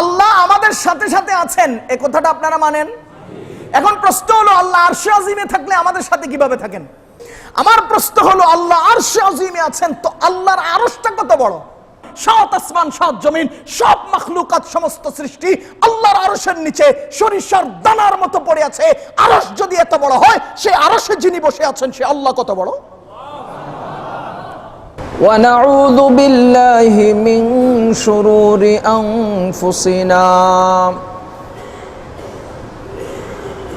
আল্লাহ আমাদের সাথে সাথে আছেন, এই কথাটা আপনারা মানেন? এখন প্রশ্ন হলো, আল্লাহ আরশে আজিমে থাকলে আমাদের সাথে কিভাবে থাকেন? আমার প্রশ্ন হলো, আল্লাহ আরশে আজিমে আছেন, তো আল্লাহর আরশটা কত বড়? সাত আসমান, সাত জমিন, সব মাখলুকাত, সমস্ত সৃষ্টি আল্লাহর আরশের নিচে সরিষার দানার মতো পড়ে আছে। আরশ যদি এত বড় হয়, সে আরশে যিনি বসে আছেন সে আল্লাহ কত বড়? ونعوذ بالله من شرور أنفسنا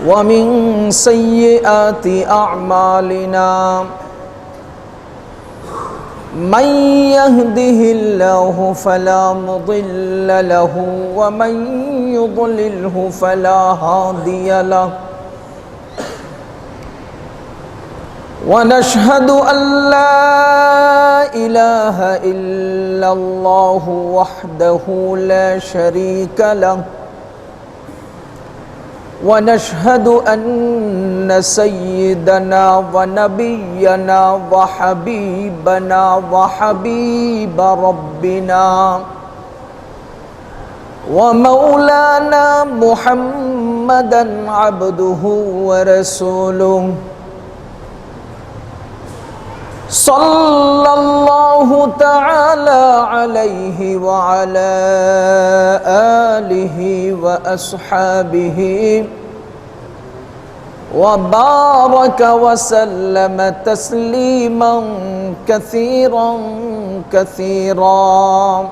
ومن سيئات أعمالنا من يهده الله فلا مضل له ومن يضلله فلا هادي له ونشهد أن لا إله إلا الله وحده لا شريك له ونشهد أن سيدنا ونبينا وحبيبنا وحبيب ربنا ومولانا محمدا عبده ورسوله صلى الله تعالى عليه وعلى آله وأصحابه وبارك وسلم تسليما كثيرا كثيرا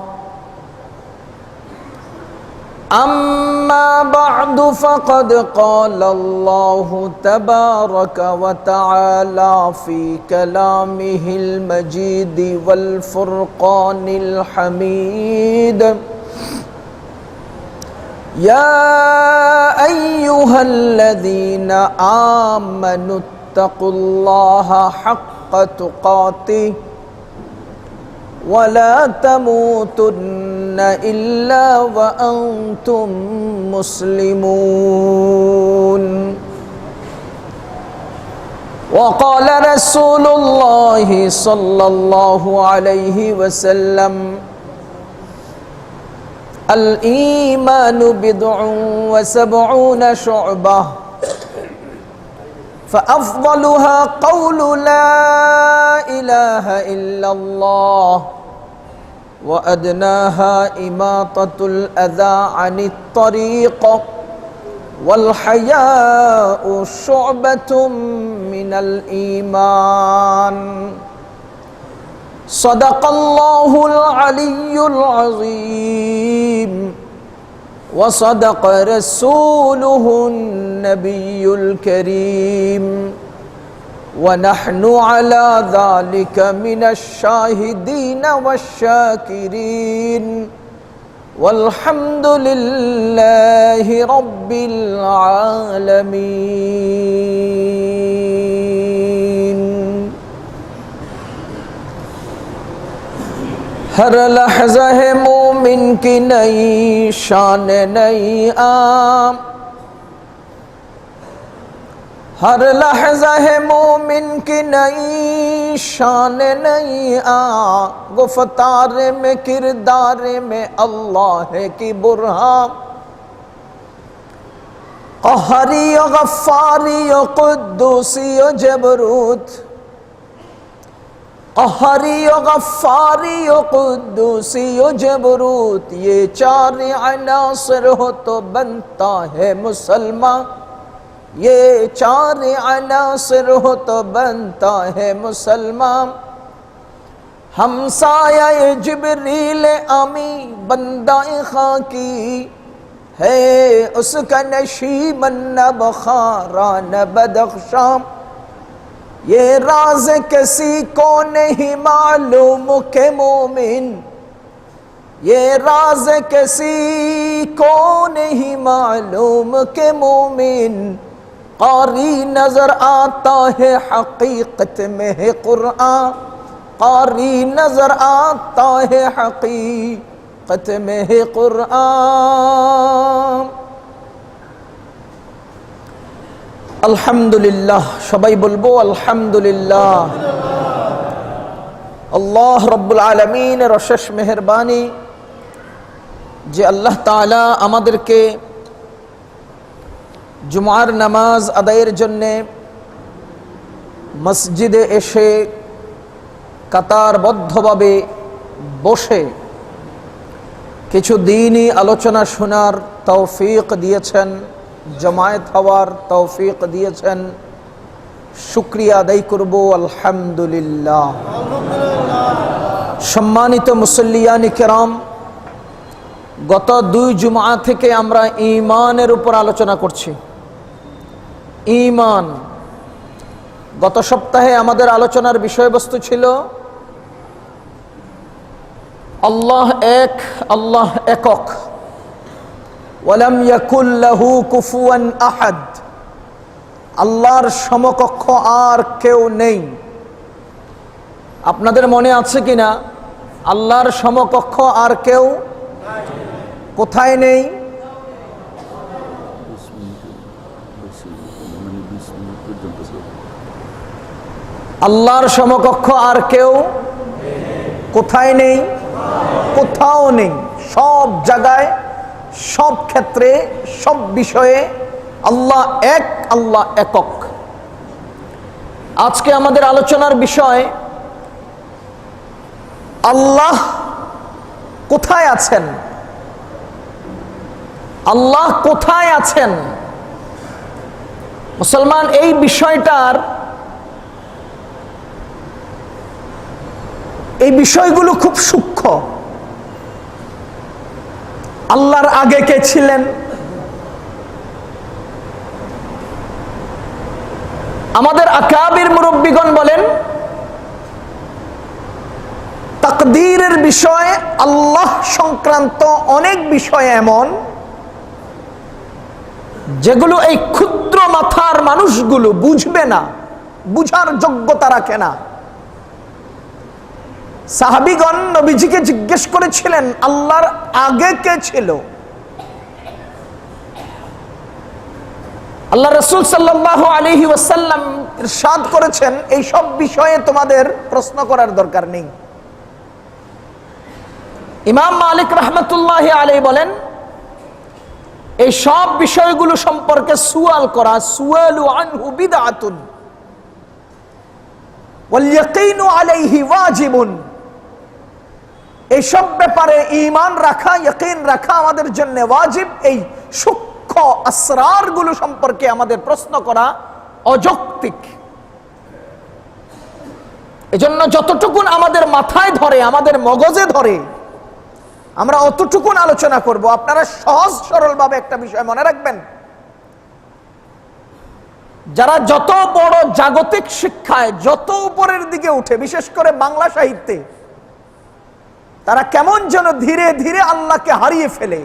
أما بعد فقد قال الله تبارك وتعالى في كلامه المجيد والفرقان الحميد يا أيها الذين آمنوا اتقوا الله حق تقاته ولا تموتن إلا وأنتم مسلمون وقال رسول الله صلى الله عليه وسلم الإيمان بضع وسبعون شعبة فأفضلها قول لا إله إلا الله وأدناها إماطة الأذى عن الطريق والحياء شعبة من الإيمان صدق الله العلي العظيم وصدق رسوله النبي الكريم ونحن على ذلك من الشاهدين والشاكرين والحمد لله رب العالمين हर लहज़ा है मोमिन की नई शान नई आम हर लहज़ा है मोमिन की नई शान नई आ गुफ्तार में किरदार में अल्लाह की बुरहान क़हरी गफ़्फ़ारी क़ुद्दूसी जबरूत क़हरी गफ़्फ़ारी क़ुद्दूसी जबरूत ये चार अनासर हो तो बनता है मुसलमान ये चार अनासर हो तो बनता है मुसलमान हमसाया जिब्रील आमी बंदा खाकी है उसका नशीबन न बखारा न बदख्शाम ये राज किसी को नहीं मालूम के मोमिन ये राज किसी को नहीं मालूम के मोमिन क़ारी नजर आता है हकीकत में है कुरान क़ारी नजर आता है हकीकत में है कुरान अल्हम्दुलिल्लाह सबाई बोलबो अल्हम्दुलिल्लाह अल्लाह रब्बुल आलमीन रशश मेहरबानी যে আল্লাহ তাআলা আমাদেরকে জুমার নামাজ আদায়ের জন্যে মসজিদে এসে কাতারবদ্ধভাবে বসে কিছু দ্বীনি আলোচনা শোনার তৌফিক দিয়েছেন, জামায়াত হওয়ার তৌফিক দিয়েছেন। শুকরিয়া আদায় করব আলহামদুলিল্লাহ। সম্মানিত মুসল্লিয়ানি কেরাম, গত 2 জুমা থেকে আমরা ঈমানের উপর আলোচনা করছি। ঈমান। গত সপ্তাহে আমাদের আলোচনার বিষয়বস্তু ছিল আল্লাহ এক, আল্লাহ একক। ওয়ালাম ইয়াকুল লাহু কুফুয়ান আহাদ। আল্লাহর সমকক্ষ আর কেউ নেই। আপনাদের মনে আছে কিনা আল্লাহর সমকক্ষ আর কেউ কোথায় নেই? আল্লাহর সমকক্ষ আর কেউ কোথায় নেই? কোথাও নেই। সব জায়গায়, সব ক্ষেত্রে, সব বিষয়ে আল্লাহ এক, আল্লাহ একক। আজকে আমাদের আলোচনার বিষয় আল্লাহ কোথায় আছেন। আল্লাহ কোথায় আছেন? মুসলমান, এই বিষয়টার এই বিষয়গুলো খুব সূক্ষ্ম। আল্লাহর আগে কে ছিলেন? আমাদের আকাবির মুরব্বিগণ বলেন তাকদীরের বিষয়, আল্লাহ সংক্রান্ত অনেক বিষয় এমন যেগুলো এই ক্ষুদ্র মাথার মানুষগুলো বুঝবে না, বুঝার যোগ্যতা রাখে না। সাহাবীগণ নবীজিকে জিজ্ঞেস করেছিলেন আল্লাহর আগে কে ছিল। আল্লাহ রাসূল সাল্লাল্লাহু আলাইহি ওয়াসাল্লাম ইরশাদ করেছেন এই সব বিষয়ে তোমাদের প্রশ্ন করার দরকার নেই। ইমাম মালিক রাহমাতুল্লাহি আলাইহি বলেন এই সব বিষয়গুলো সম্পর্কে সুয়াল করা, সুয়ালু আনহু বিদআতুন ওয়াল ইয়াকিনু আলাইহি ওয়াজিবুন। এই সব ব্যাপারে ঈমান রাখা, ইয়াকিন রাখা আমাদের জন্য ওয়াজিব। এই সূক্ষ্ম আসরারগুলো সম্পর্কে আমাদের প্রশ্ন করা অযৌক্তিক। এজন্য যতটুকুন আমাদের মাথায় ধরে, আমাদের মগজে ধরে, আমরা অতটুকুন আলোচনা করব। আপনারা সহজ সরল ভাবে একটা বিষয় মনে রাখবেন, যারা যত বড় জাগতিক শিক্ষায় যত উপরের দিকে উঠে, বিশেষ করে বাংলা সাহিত্যে, তারা কেমন যেন ধীরে ধীরে আল্লাহকে হারিয়ে ফেলে,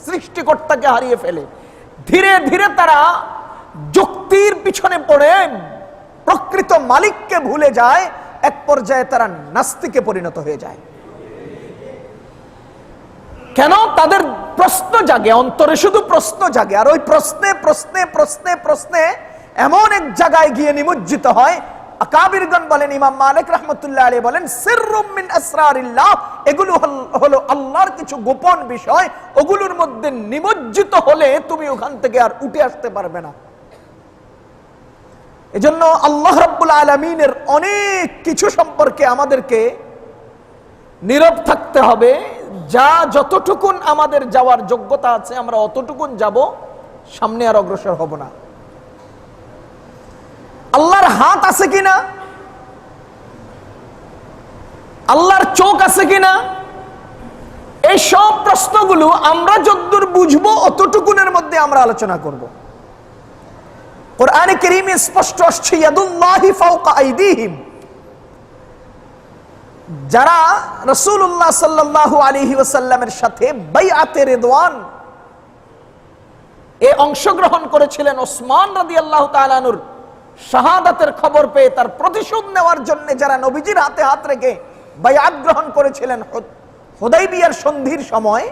সৃষ্টিকর্তাকে হারিয়ে ফেলে। ধীরে ধীরে তারা যুক্তির পিছনে পড়ে প্রকৃত মালিককে ভুলে যায়। এক পর্যায়ে তারা নাস্তিকে পরিণত হয়ে যায়। কেন? তাদের প্রশ্ন জাগে, অন্তরে শুধু প্রশ্ন জাগে, আর ওই প্রশ্নে প্রশ্নে প্রশ্নে প্রশ্নে এমন এক জায়গায় গিয়ে নিমজ্জিত হয়। আকাবিরগণ বলেন, ইমাম মালিক রাহমাতুল্লাহ আলাইহি বলেন সিররুম মিন আসরারিল্লাহ, এগুলো হলো আল্লাহর কিছু গোপন বিষয়। ওগুলোর মধ্যে নিমজ্জিত হলে তুমি ওখান থেকে আর উঠে আসতে পারবে না। এজন্য আল্লাহ রাব্বুল আলামিনের অনেক কিছু সম্পর্কে আমাদেরকে নীরব থাকতে হবে। যা যতটুকুন আমাদের যাওয়ার যোগ্যতা আছে আমরা অতটুকুন যাব, সামনে আর অগ্রসর হব না। আল্লাহর হাত আছে কিনা, আল্লাহর চোখ আছে কিনা, এই সব প্রশ্নগুলো আমরা যতদূর বুঝবো অতটুকুনের মধ্যে আমরা আলোচনা করব। কোরআনে কারীমে স্পষ্ট আসছে ইয়াদুল্লাহি ফাওকা আইদিহিম। যারা রাসূলুল্লাহ সাল্লাল্লাহু আলাইহি ওয়াসাল্লামের সাথে বাইআতে রিদওয়ান এ অংশগ্রহণ করেছিলেন, ওসমান রাদিয়াল্লাহু তাআলা আনহুর শাহাদাতের খবর পেয়ে তার প্রতিশোধ নেওয়ার জন্য যারা নবীজির হাতে হাত রেখে বাইআত গ্রহণ করেছিলেন হুদাইবিয়ার সন্ধির সময়,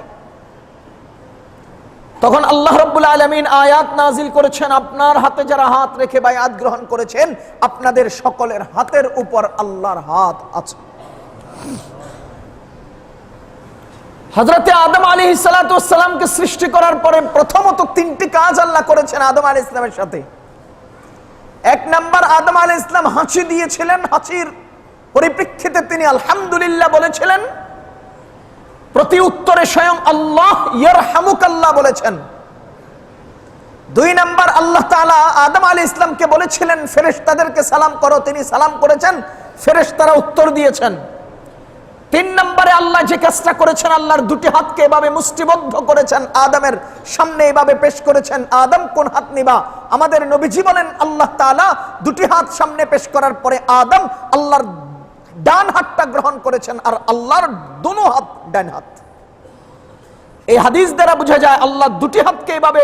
তখন আল্লাহ রাব্বুল আলামিন আয়াত নাজিল করেছেন, আপনার হাতে যারা হাত রেখে বাইআত গ্রহণ করেছেন আপনাদের সকলের হাতের উপর আল্লাহর হাত আছে। হযরতে আদম আলাইহিস সালাতু ওয়াস সালামকে সৃষ্টি করার পরে প্রথমত তিনটি কাজ আল্লাহ করেছেন আদম আলাইহিস সালামের সাথে। এক নাম্বার, আদম আলাইহিস সালাম হাঁচি দিয়েছিলেন, হাঁচির পরিপ্রেক্ষিতে তিনি আলহামদুলিল্লাহ বলেছিলেন, প্রতি উত্তরে স্বয়ং আল্লাহ ইয়ারহামুকাল্লাহ বলেছেন। দুই নাম্বার, আল্লাহ তাআলা আদম আলাইহিস সালামকে বলেছিলেন ফেরেশতাদেরকে সালাম করো, তিনি সালাম করেছেন, ফেরেশতারা উত্তর দিয়েছেন। তিন নম্বরে আল্লাহ যে কাজটা করেছেন, আল্লাহর দুটি হাতকে এভাবে মুষ্টিবদ্ধ করেছেন, আদমের সামনে এভাবে পেশ করেছেন। আদম কোন হাত নিবা? আমাদের নবীজি বলেন আল্লাহ তাআলা দুটি হাত সামনে পেশ করার পরে আদম আল্লাহর ডান হাতটা গ্রহণ করেছেন, আর আল্লাহর দুনো হাত ডান হাত। এই হাদিস দ্বারা বোঝা যায় আল্লাহ দুটি হাতকে এভাবে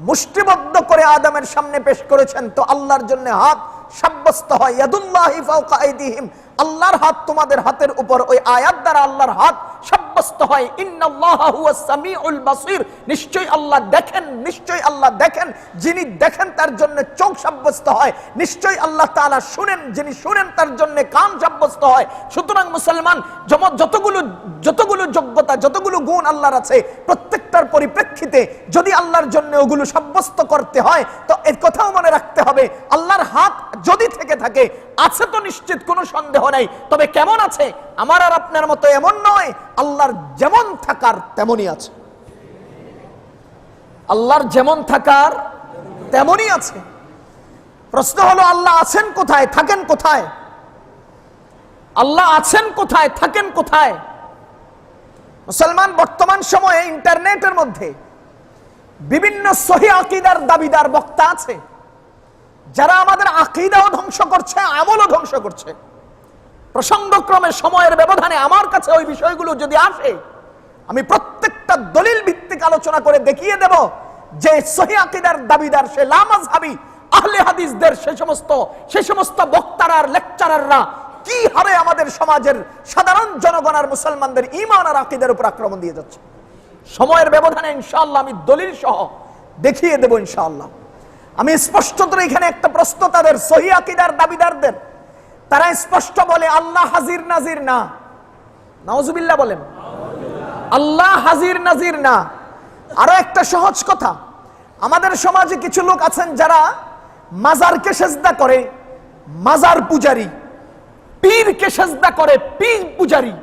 মুষ্টিবদ্ধ করে আদমের সামনে পেশ করেছেন, তো আল্লাহর জন্য হাত সাব্যস্ত হয়। ইয়াদুল্লাহি ফাওকা আইদিহিম, আল্লাহর হাত তোমাদের হাতের উপর। ওই আয়াত দ্বারা আল্লাহর হাত সাব্যস্ত হয়। ইন্নাল্লাহা হুয়াস সামিউল বাসীর, নিশ্চয়ই আল্লাহ দেখেন, নিশ্চয়ই আল্লাহ দেখেন। যিনি দেখেন তার জন্য চোখ সাব্যস্ত হয়। নিশ্চয়ই আল্লাহ তাআলা শুনেন, যিনি শুনেন তার জন্য কান সাব্যস্ত হয়। সুতরাং মুসলমান যতগুলো যোগ্যতা, যতগুলো গুণ আল্লাহর আছে, প্রত্যেকটার পরিপ্রেক্ষিতে যদি আল্লাহর জন্য ওগুলো সাব্যস্ত করতে হয়, তো এর কথাও মনে রাখতে হবে আল্লাহর হাত যদি থেকে থাকে, আছে তো নিশ্চিত, কোনো সন্দেহ নাই। তবে কেমন আছে? আমার আর আপনার মতো এমন নয়, আল্লাহর যেমন থাকার তেমনই আছে। আল্লাহর যেমন থাকার তেমনই আছে। প্রশ্ন হলো আল্লাহ আছেন কোথায়, থাকেন কোথায়? আল্লাহ আছেন কোথায়, থাকেন কোথায়? মুসলমান, বর্তমান সময়ে ইন্টারনেটের মধ্যে বিভিন্ন সহিহ আকীদার দাবিদার বক্তা আছে, যারা আমাদের আকীদাও ধ্বংস করছে, আমলও ধ্বংস করছে। প্রসঙ্গক্রমে সময়ের ব্যবধানে আমার কাছে ওই বিষয়গুলো যদি আসে, আমি প্রত্যেকটা দলিল ভিত্তিক আলোচনা করে দেখিয়ে দেব যে সহিহ আকীদার দাবিদার সে লামাযহাবী আহলে হাদিসদের সে সমস্ত বক্তারা আর লেকচারাররা কি হারে আমাদের সমাজের সাধারণ জনগণ আর মুসলমানদের ঈমান আর আকীদার উপর আক্রমণ দিয়ে যাচ্ছে। সময়ের ব্যবধানে ইনশাআল্লাহ আমি দলিল সহ দেখিয়ে দেব ইনশাআল্লাহ। আমি স্পষ্টত এখানে একটা প্রশ্ন তাদের সহিহ আকীদার দাবিদারদের, তারা স্পষ্ট বলে আল্লাহ হাজির নাজির না। নাউজুবিল্লাহ বলেন, আল্লাহ হাজির নাজির না। আরো একটা সহজ কথা, আমাদের সমাজে কিছু লোক আছেন যারা মাজারকে সেজদা করে, মাজার পূজারী, পীরকে সেজদা করে, পীর পূজারী।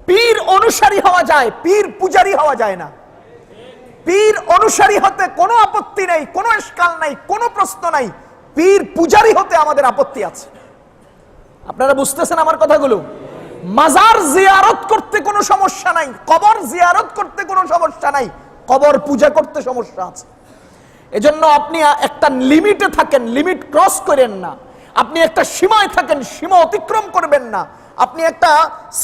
পীর অনুসারী হওয়া যায়, পীর পূজারী হওয়া যায় না। পীর অনুসারী হতে কোনো আপত্তি নেই, কোনো ইশকাল নাই, কোনো প্রশ্ন নাই। পীর পূজারী হতে আমাদের আপত্তি আছে। আপনারা বুঝতেছেন আমার কথাগুলো? মাজার জিয়ারত করতে কোনো সমস্যা নাই, কবর জিয়ারত করতে কোনো সমস্যা নাই, কবর পূজা করতে সমস্যা আছে। এজন্য আপনি একটা লিমিটে থাকেন, লিমিট ক্রস করেন না। আপনি একটা সীমায় থাকেন, সীমা অতিক্রম করবেন না। আপনি একটা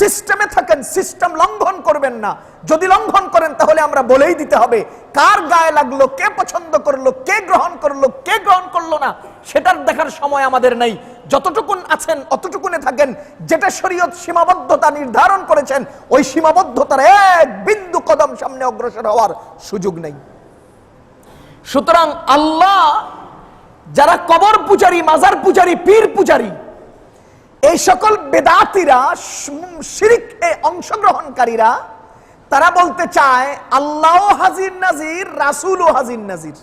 সিস্টেমে থাকেন, সিস্টেম লঙ্ঘন করবেন না। যদি লঙ্ঘন করেন তাহলে আমরা বলেই দিতে হবে, কার গায়ে লাগলো, কে পছন্দ করলো, কে গ্রহণ করলো, কে গ্রহণ করলো না, সেটার দেখার সময় আমাদের নেই। যতটুকুন আছেন অতটুকুনে থাকেন। যেটা শরীয়ত সীমাবদ্ধতা নির্ধারণ করেছেন, ওই সীমাবদ্ধতার এক বিন্দু কদম সামনে অগ্রসর হওয়ার সুযোগ নেই। সুতরাং আল্লাহ, যারা কবর পূজারী, মাজার পূজারী, পীর পূজারী, এই সকল বেদাতীরা, শিরকে অংশগ্রহণকারীরা, তারা বলতে চায় আল্লাহ হাজির নাজির, রাসূলও হাজির নাজির।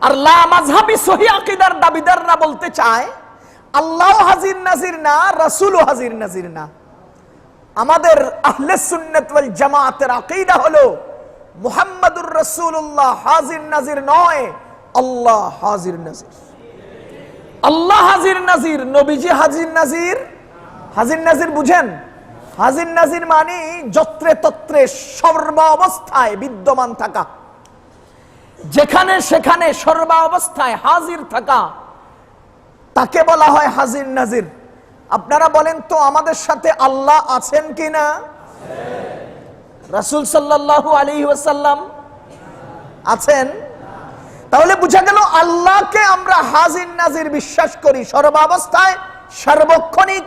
আর লামাযহাবী সহিহ আকীদার দাবিদাররা বলতে চায় আল্লাহ হাজির নাজির না, রাসূলও হাজির নাজির না। আমাদের আহলে সুন্নাত ওয়াল জামাতের আকীদা হলো মুহাম্মাদুর রাসূলুল্লাহ হাজির নাজির নয়, আল্লাহ হাজির নাজির। আল্লাহ হাজির নাজির, নবীজি হাজির নাজির। হাজির নাজির বুঝেন? হাজির নাজির মানে যত্রে তত্রে সর্বাবস্থায় বিদ্যমান থাকা, যেখানে সেখানে সর্বাবস্থায় হাজির থাকা, তাকে বলা হয় হাজির নাজির। আপনারা বলেন তো আমাদের সাথে আল্লাহ আছেন কিনা? রাসূল সাল্লাল্লাহু আলাইহি ওয়াসাল্লাম আছেন? তাহলে বুঝা গেল আল্লাহকে আমরা হাজির নাজির বিশ্বাস করি, সর্বাবস্থায়, সার্বক্ষণিক,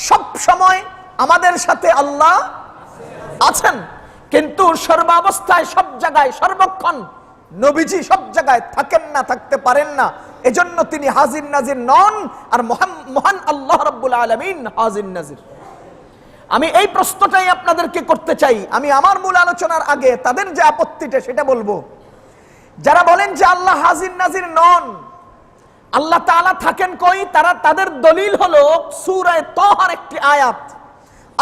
সব সময় আমাদের সাথে আল্লাহ আছেন। কিন্তু সর্বাবস্থায়, সব জায়গায়, সর্বক্ষণ নবীজি সব জায়গায় থাকেন না, থাকতে পারেন না। এজন্য তিনি হাজির নাজির নন, আর মহান আল্লাহ রাব্বুল আলামিন হাজির নাজির। আমি এই প্রশ্নটাই আপনাদেরকে করতে চাই। আমি আমার মূল আলোচনার আগে তাদের যে আপত্তিটা সেটা বলবো। যারা বলেন যে আল্লাহ হাজির নাজির নন, আল্লাহ তাআলা থাকেন কই, তাদের দলিল হলো সূরা তাহার একটি আয়াত,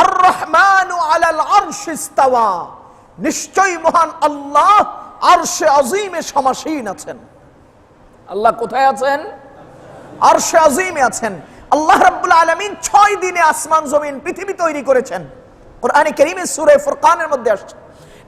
আর রহমানু আলাল আরশি ইস্তাওয়া, নিশ্চয়ই মহান আল্লাহ আরশে আজিমে সমাসীন আছেন। আল্লাহ কোথায় আছেন? আরশে আজিমে আছেন। আল্লাহ রাব্বুল আলামিন 6 দিনে আসমান জমিন পৃথিবী তৈরি করেছেন। কোরআনে কারীমে সূরা ফুরকানের মধ্যে আসছে,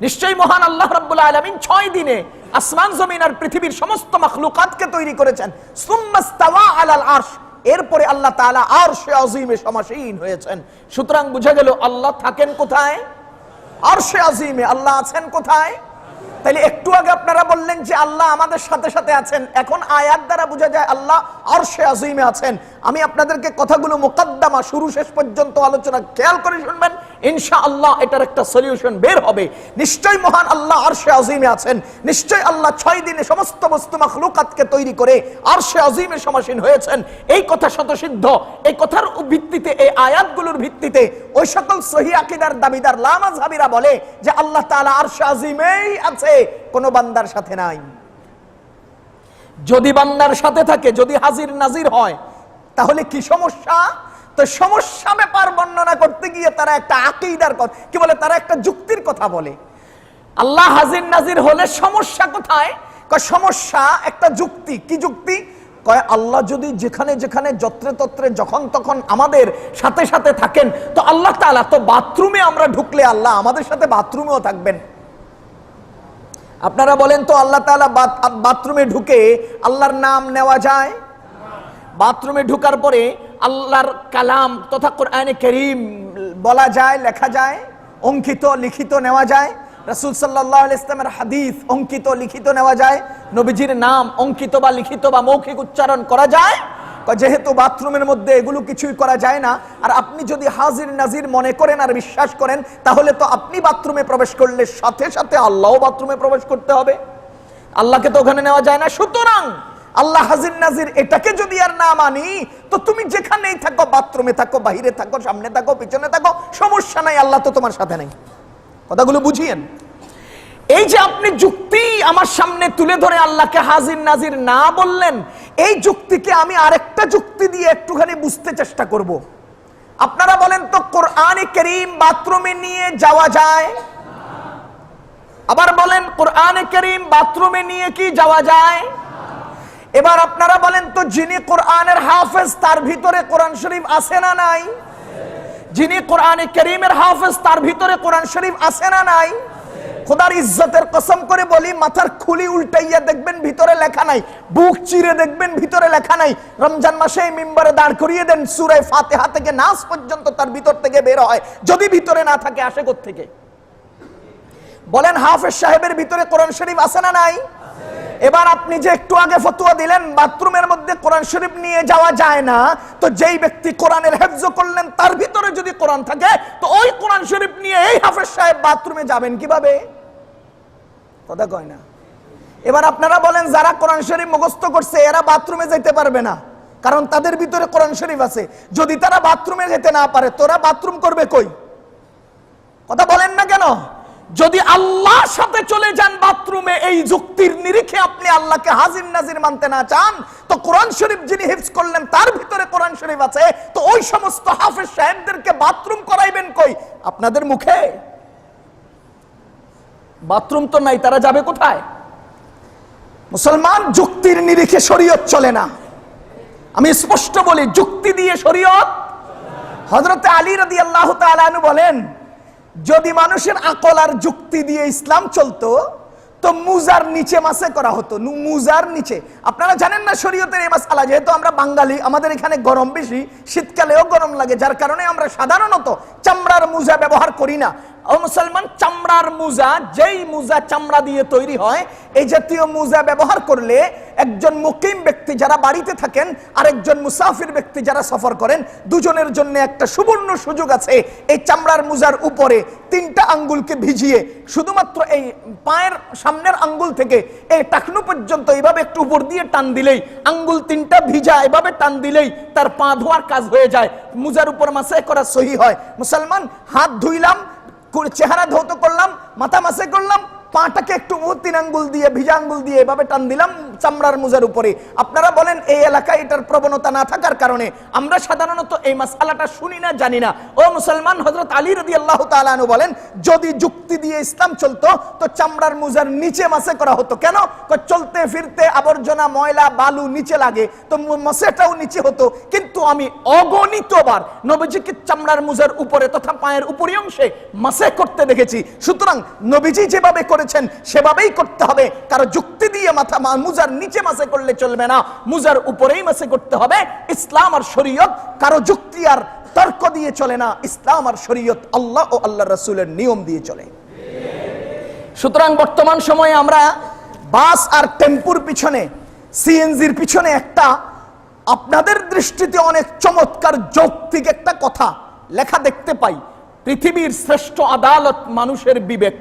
নিশ্চয়ই মহান আল্লাহ রাব্বুল আলামিন 6 দিনে আসমান জমিন আর পৃথিবীর সমস্ত মাখলুকাতকে তৈরি করেছেন। সুম্মাস্তাওয়া আলাল আরশ, এরপরে আল্লাহ তাআলা আরশে আজিমে সমাসীন হয়েছেন। সুতরাং বুঝা গেল আল্লাহ থাকেন কোথায়? আরশে আজিমে। আল্লাহ আছেন কোথায়? তাইলে একটু আগে আপনারা বললেন যে আল্লাহ আমাদের সাথে সাথে আছেন, এখন আয়াত দ্বারা বোঝা যায় আল্লাহ আরশে আজিমে আছেন। আমি আপনাদেরকে কথাগুলো মুকদ্দমা শুরু শেষ পর্যন্ত আলোচনা খেয়াল করে শুনবেন, ইনশাআল্লাহ এটার একটা সলিউশন বের হবে। নিশ্চয় মহান আল্লাহ আরশে আজিমে আছেন, নিশ্চয় আল্লাহ 6 দিনে সমস্ত বস্তু মাখলুকাতকে তৈরি করে আরশে আজিমে সমাসীন হয়েছেন। এই কথা শতসিদ্ধ। এই কথার ভিত্তিতে, এই আয়াতগুলোর ভিত্তিতে ওই সকল সহিহ আকীদার দাবিদার লামাযহাবীরা বলে যে আল্লাহ তাআলা আরশে আজিমেই আছে, কোন বান্দার সাথে নাই। যদি বান্দার সাথে থাকে, যদি হাজির নাজির হয়, তাহলে কি সমস্যা? তো সমস্যা ব্যাপার বর্ণনা করতে গিয়ে তারা একটা আকীদার কথা কি বলে, তারা একটা যুক্তির কথা বলে। আল্লাহ হাজির নাজির হলে সমস্যা কোথায়? কয় সমস্যা একটা যুক্তি। কি যুক্তি? কয় আল্লাহ যদি যেখানে যেখানে যত্রে তত্রে যখন তখন আমাদের সাথে সাথে থাকেন, তো আল্লাহ তাআলা তো বাথরুমে আমরা ঢুকলে আল্লাহ আমাদের সাথে বাথরুমেও থাকবেন। আপনারা বলেন তো আল্লাহ তাআলা বাথরুমে ঢুকে আল্লাহর নাম নেওয়া যায়? বাথরুমে ঢুকার পরে আল্লাহর কালাম তথা কোরআনে কারীম বলা যায়, লেখা যায়, অঙ্কিত লিখিত নেওয়া যায়? রাসূল সাল্লাল্লাহু আলাইহি ওয়াসাল্লামের হাদিস অঙ্কিত লিখিত নেওয়া যায়? নবীজির নাম অঙ্কিত বা লিখিত বা মৌখিক উচ্চারণ করা যায়? যেহেতু বাথরুমের মধ্যে এগুলো কিছুই করা যায় না, আর আপনি যদি হাজির নাজির মনে করেন আর বিশ্বাস করেন, তাহলে তো আপনি বাথরুমে প্রবেশ করলে সাথে সাথে আল্লাহও বাথরুমে প্রবেশ করতে হবে। আল্লাহকে তো ওখানে নেওয়া যায় না। সুতরাং আল্লাহ হাজির নাজির এটাকে যদি আর না মানি, তো তুমি যেখানেই থাকো, বাথরুমে থাকো, বাহিরে থাকো, সামনে থাকো, পিছনে থাকো, সমস্যা নাই, আল্লাহ তো তোমার সাথে নাই। কথাগুলো বুঝিয়েন। এই যে আপনি যুক্তি আমার সামনে তুলে ধরে আল্লাহকে হাজির নাজির না বললেন, এই যুক্তিকে আমি আরেকটা যুক্তি দিয়ে একটুখানি বুঝতে চেষ্টা করব। আপনারা বলেন তো কোরআনে কারীম বাথরুমে নিয়ে যাওয়া যায়? আবার বলেন কোরআনে কারীম বাথরুমে নিয়ে কি যাওয়া যায়? এবার আপনারা বলেন তো যিনি কোরআনের হাফেজ তার ভিতরে কোরআন শরীফ আছে না নাই? যিনি কোরআনে কারীমের হাফেজ তার ভিতরে কোরআন শরীফ আছে না নাই? খোদার ইজ্জতের কসম করে বলি, মাথার খুলি উল্টাইয়া দেখবেন ভিতরে লেখা নাই, বুক চিরে দেখবেন ভিতরে লেখা নাই। রমজান মাসে এই মিম্বরে দাঁড় করিয়ে দেন, সূরা ফাতিহা থেকে নাস পর্যন্ত তার ভিতর থেকে বের হয়। যদি ভিতরে না থাকে আসে কোত্থেকে? বলেন হাফেজ সাহেবের ভিতরে কোরআন শরীফ আছে না নাই? এবার আপনি যে একটু আগে ফতোয়া দিলেন বাথরুমের মধ্যে কোরআন শরীফ নিয়ে যাওয়া যায় না, তো যেই ব্যক্তি কোরআনের হেফজ করলেন তার ভিতরে যদি কোরআন থাকে, তো ওই কোরআন শরীফ নিয়ে এই হাফেজ সাহেব বাথরুমে যাবেন কিভাবে? কথা কয় না। এবার আপনারা বলেন যারা কোরআন শরীফ মুখস্থ করছে এরা বাথরুমে যেতে পারবে না, কারণ তাদের ভিতরে কোরআন শরীফ আছে। যদি তারা বাথরুমে যেতে না পারে, তোরা বাথরুম করবে কই? কথা বলেন না কেন? যদি আল্লাহর সাথে চলে যান বাথরুমে, এই যুক্তির নিরিখে আপনি আল্লাহকে হাজির নাজির মানতে না চান, তো কোরআন শরীফ যিনি হিফজ করলেন তার ভিতরে কোরআন শরীফ আছে, তো ওই সমস্ত হাফেজ সাহেবদেরকে বাথরুম করাইবেন কই? আপনাদের মুখে। বাথরুম তো নাই, তারা যাবে কোথায়? মুসলমান, যুক্তির নিরিখে শরীয়ত চলে না। আমি স্পষ্ট বলি, যুক্তি দিয়ে শরীয়ত। হযরত আলী রাদিয়াল্লাহু তাআলা আনহু বলেন, যদি মানুষের আকল আর যুক্তি দিয়ে ইসলাম চলতো, তো মুজার নিচে মাসে করা হতো। মুজার নিচে। আপনারা জানেন না শরীয়তের এই মাসআলা, যেহেতু আমরা বাঙালি, আমাদের এখানে গরম বেশি, শীতকালেও গরম লাগে, যার কারণে আমরা সাধারণত চামড়ার মুজা ব্যবহার করি না। ও মুসলমান, চামড়ার মুজা, যেই মুজা চামড়া দিয়ে তৈরি হয়, এই জাতীয় মুজা ব্যবহার করলে একজন মুকিম ব্যক্তি যারা বাড়িতে থাকেন আর একজন মুসাফির ব্যক্তি যারা সফর করেন, দুজনের জন্য একটা সুবর্ণ সুযোগ আছে। এই চামড়ার মুজার উপরে 3টা আঙ্গুলকে ভিজিয়ে শুধুমাত্র এই পায়ের সামনের আঙ্গুল থেকে এই টাকনু পর্যন্ত এইভাবে একটু উপর দিয়ে টান দিলেই, আঙ্গুল 3টা ভিজা এভাবে টান দিলেই তার পা ধোয়ার কাজ হয়ে যায়, মুজার উপর মাসাই করা সহি হয়। মুসলমান, হাত ধুইলাম, চেহারা ধৌত করলাম, মাথা মাসে করলাম, পাটাকে একটু 3 আঙ্গুল দিয়ে, ভিজা আঙ্গুল দিয়ে এভাবে টান দিলাম চামড়ার মুজার উপরে। আপনারা বলেন এই এলাকায় এটার প্রবণতা না থাকার কারণে আমরা সাধারণত এই মাসআলাটা শুনি না, জানি না। ও মুসলমান, হযরত আলী রাদিয়াল্লাহু তাআলা আনহু বলেন, যদি যুক্তি দিয়ে ইসলাম চলতো তো চামড়ার মুজার নিচে মাসে করা হতো। কেন? চলতে ফিরতে আবর্জনা, ময়লা, বালু নিচে লাগে, তো মাসেটাও নিচে হতো। কিন্তু আমি অগণিতবার নবীজিকে চামড়ার মুজার উপরে তথা পায়ের উপরি অংশে মাসে করতে দেখেছি। সুতরাং নবীজি যেভাবে করেছেন সেভাবেই করতে হবে। কারো যুক্তি দিয়ে মাথা মুজার নিচে মাসে করলে চলবে না, মুজার উপরেই মাসে করতে হবে। ইসলাম আর শরীয়ত কারো যুক্তি আর তর্ক দিয়ে চলে না, ইসলাম আর শরীয়ত আল্লাহ ও আল্লাহর রাসূলের নিয়ম দিয়ে চলে। সুতরাং বর্তমান সময়ে আমরা বাস আর টেম্পুর পিছনে, সিএনজির পিছনে একটা আপনাদের দৃষ্টিতে অনেক চমৎকার যৌক্তিক একটা কথা লেখা দেখতে পাই, পৃথিবীর শ্রেষ্ঠ আদালত মানুষের বিবেক।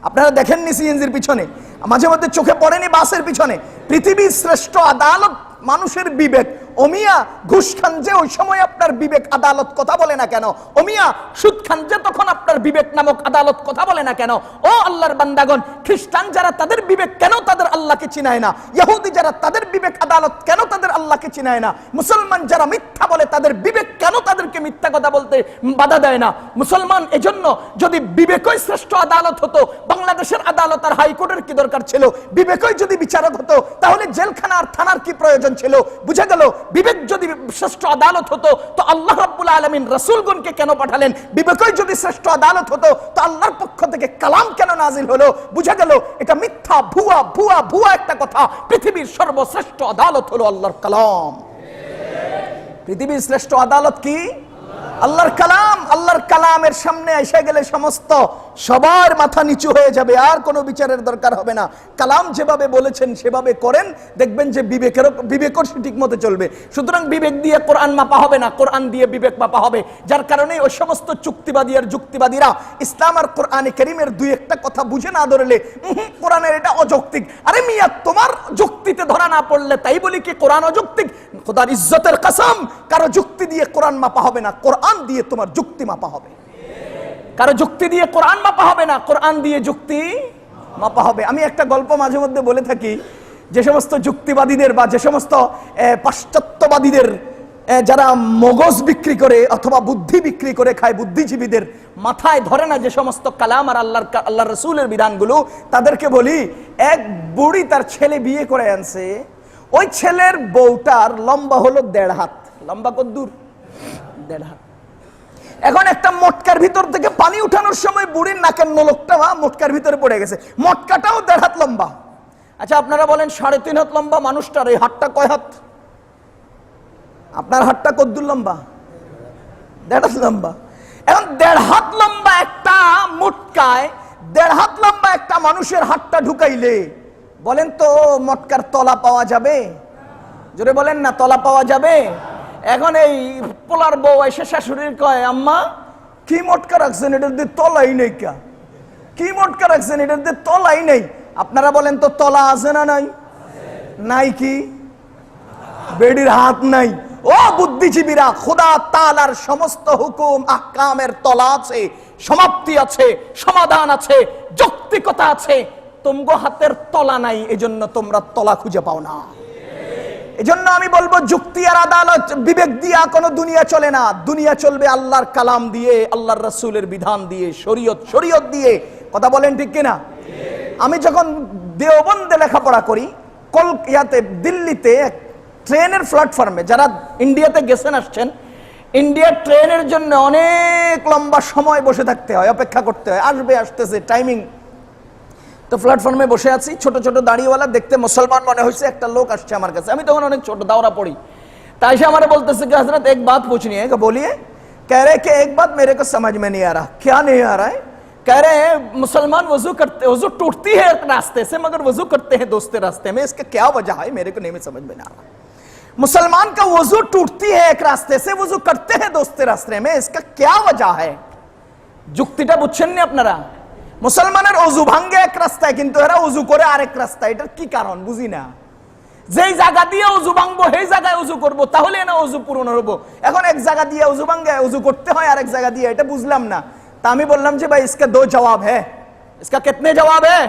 আপনারা দেখেননি সিএনজির পিছনে, মাঝে মধ্যে চোখে পড়েনি বাসের পিছনে, পৃথিবীর শ্রেষ্ঠ আদালত মানুষের বিবেক। ওমিয়া ঘুষ খান যে ওই সময় আপনার বিবেক আদালত কথা বলে না কেন? ওমিয়া সুদ খান যে তখন আপনার বিবেক নামক আদালত কথা বলে না কেন? ও আল্লাহর বান্দাগণ, খ্রিস্টান যারা তাদের বিবেক কেন তাদের আল্লাহকে চিনায় না? ইহুদি যারা তাদের বিবেক আদালত কেন তাদের আল্লাহকে চিনায় না? মুসলমান যারা মিথ্যা বলে তাদের বিবেক কেন তাদেরকে মিথ্যা কথা বলতে বাধা দেয় না? মুসলমান, এজন্য যদি বিবেকই শ্রেষ্ঠ আদালত হতো, বাংলাদেশের আদালত আর হাইকোর্টের কি দরকার ছিল? বিবেকই যদি বিচারক হতো তাহলে জেলখানা আর থানার কি প্রয়োজন ছিল? বুঝা গেল, বিবেক যদি শ্রেষ্ঠ আদালত হতো তো আল্লাহ রাব্বুল আলামিন রাসূলগণকে কেন পাঠালেন? বিবেকই যদি শ্রেষ্ঠ আদালত হতো তো আল্লাহর পক্ষ থেকে কালাম কেন নাজিল হলো? বুঝা গেল, এটা মিথ্যা, ভুয়া ভুয়া ভুয়া একটা কথা। পৃথিবীর সর্বশ্রেষ্ঠ আদালত হলো আল্লাহর কালাম। পৃথিবীর শ্রেষ্ঠ আদালত কি? আল্লাহর কালাম। আল্লাহর কালামের সামনে এসে গেলে সমস্ত সবার মাথা নিচু হয়ে যাবে, আর কোনো বিচারের দরকার হবে না। কালাম যেভাবে বলেছেন সেভাবে করেন, দেখবেন যে বিবেকও ঠিক মতো চলবে। সুতরাং বিবেক দিয়ে কোরআন মাপা হবে না, কোরআন দিয়ে বিবেক মাপা হবে। যার কারণে ওই সমস্ত যুক্তিবাদী আর যুক্তিবাদীরা ইসলাম আর কোরআনে কারীমের দুই একটা কথা বুঝে না ধরলে, কোরআনের এটা অযৌক্তিক। আরে মিয়া, তোমার যুক্তিতে ধরা না পড়লে তাই বলি কি কোরআন অযৌক্তিক? খোদার ইজ্জতের কসম, কারো যুক্তি দিয়ে কোরআন মাপা হবে না, কোরআন দিয়ে তোমার যুক্তি মাপা হবে। কারো যুক্তি দিয়ে কোরআন মাপা হবে না, কোরআন দিয়ে যুক্তি মাপা হবে। আমি একটা গল্প মাঝে মধ্যে বলে থাকি, যে সমস্ত যুক্তিবাদীদের বা যে সমস্ত পাশ্চাত্যবাদীদের যারা মগজ বিক্রি করে অথবা বুদ্ধি বিক্রি করে খায়, বুদ্ধিজীবীদের মাথায় ধরে না যে সমস্ত কালাম আর আল্লাহ রাসূলের বিধানগুলো, তাদেরকে বলি, এক বুড়ি তার ছেলে বিয়ে করে আনছে, ওই ছেলের বউটার লম্বা হলো 1.5 হাত। লম্বা কদ্দূর? 1.5 হাত। এখন একটা মটকার ভিতর থেকে পানি উঠানোর সময় বুড়ির নাকের নলকটা মটকার ভিতরে পড়ে গেছে, মটকাটাও 1.5 হাত লম্বা। আচ্ছা, আপনারা বলেন 3.5 হাত লম্বা মানুষটার এই হাতটা কয় হাত? আপনার হাতটা কদ্দূর লম্বা? 1.5 হাত লম্বা। এখন 1.5 হাত লম্বা একটা মটকায় 1.5 হাত লম্বা একটা মানুষের হাতটা ঢুকাইলে বলেন তো মটকার তলা পাওয়া যাবে? জোরে বলেন না, তলা পাওয়া যাবে? এখন এই পোলার বউ এসে শাশুড়ির কয়, আম্মা কি মটকা রাখছেন, এটার দিয়ে তলাই নেই। কি মটকা রাখছেন, এটার দিয়ে তলাই নেই। আপনারা বলেন তো তলা আছে না নাই? নাই। কি বেডির হাত নাই? ও বুদ্ধিজীবীরা, খোদা তাআলার সমস্ত হুকুম আহকামের তলা আছে, সমাপ্তি আছে, সমাধান আছে, যৌক্তিকতা আছে। তোমগো হাতের তলা নাই, এজন্য তোমরা তলা খুঁজে পাও না। এজন্য আমি বলবো, যুক্তি আর আদালত, বিবেক দিয়ে কোনো দুনিয়া চলে না। দুনিয়া চলবে আল্লাহর কালাম দিয়ে, আল্লাহর রাসূলের বিধান দিয়ে, শরীয়ত দিয়ে। কথা বলেন ঠিক কিনা? আমি যখন দেওবন্দে লেখাপড়া করি, দিল্লিতে ট্রেনের প্ল্যাটফর্মে, যারা ইন্ডিয়াতে গেছেন আসছেন, ইন্ডিয়ার ট্রেনের জন্য অনেক লম্বা সময় বসে থাকতে হয়, অপেক্ষা করতে হয়, আসবে আসতেছে টাইমিং। তো প্ল্যাটফর্মে বসে আছি, ছোট ছোট দাড়িওয়ালা, দেখতে মুসলমান মনে হয়েছে, একটা লোক আসছে আমার কাছে। আমি তখন অনেক ছোট, দাওরা পড়ি। তাই সে আমার বলতেছে कि हजरत एक बात पूछनी है। बोलिए। कह रहे कि एक बात मेरे को समझ में नहीं आ रहा। क्या नहीं आ रहा है? कह रहे हैं मुसलमान वजू टूटती है एक रास्ते से मगर वजू करते हैं दूसरे रास्ते में, इसका क्या वजह है मेरे को नहीं समझ में आ रहा। मुसलमान का वजू टूटती है एक रास्ते से, वजू करते हैं दूसरे रास्ते में, इसका क्या वजह है? যুক্তিটা বুঝছেন না আপনারা? মুসলমানের ওযু ভাঙে এক রাস্তায় কিন্তু এরা ওযু করে আরেক রাস্তায়, এটার কি কারণ বুঝি না। যেই জায়গা দিয়ে ওযু ভাঙবো সেই জায়গায় ওযু করব, তাহলে না ওযু পূরণ হবে। এখন এক জায়গা দিয়ে ওযু ভাঙে ওযু করতে হয় আরেক জায়গা দিয়ে, এটা বুঝলাম না। তা আমি বললাম যে ভাই इसका दो जवाब है। इसका कितने जवाब है?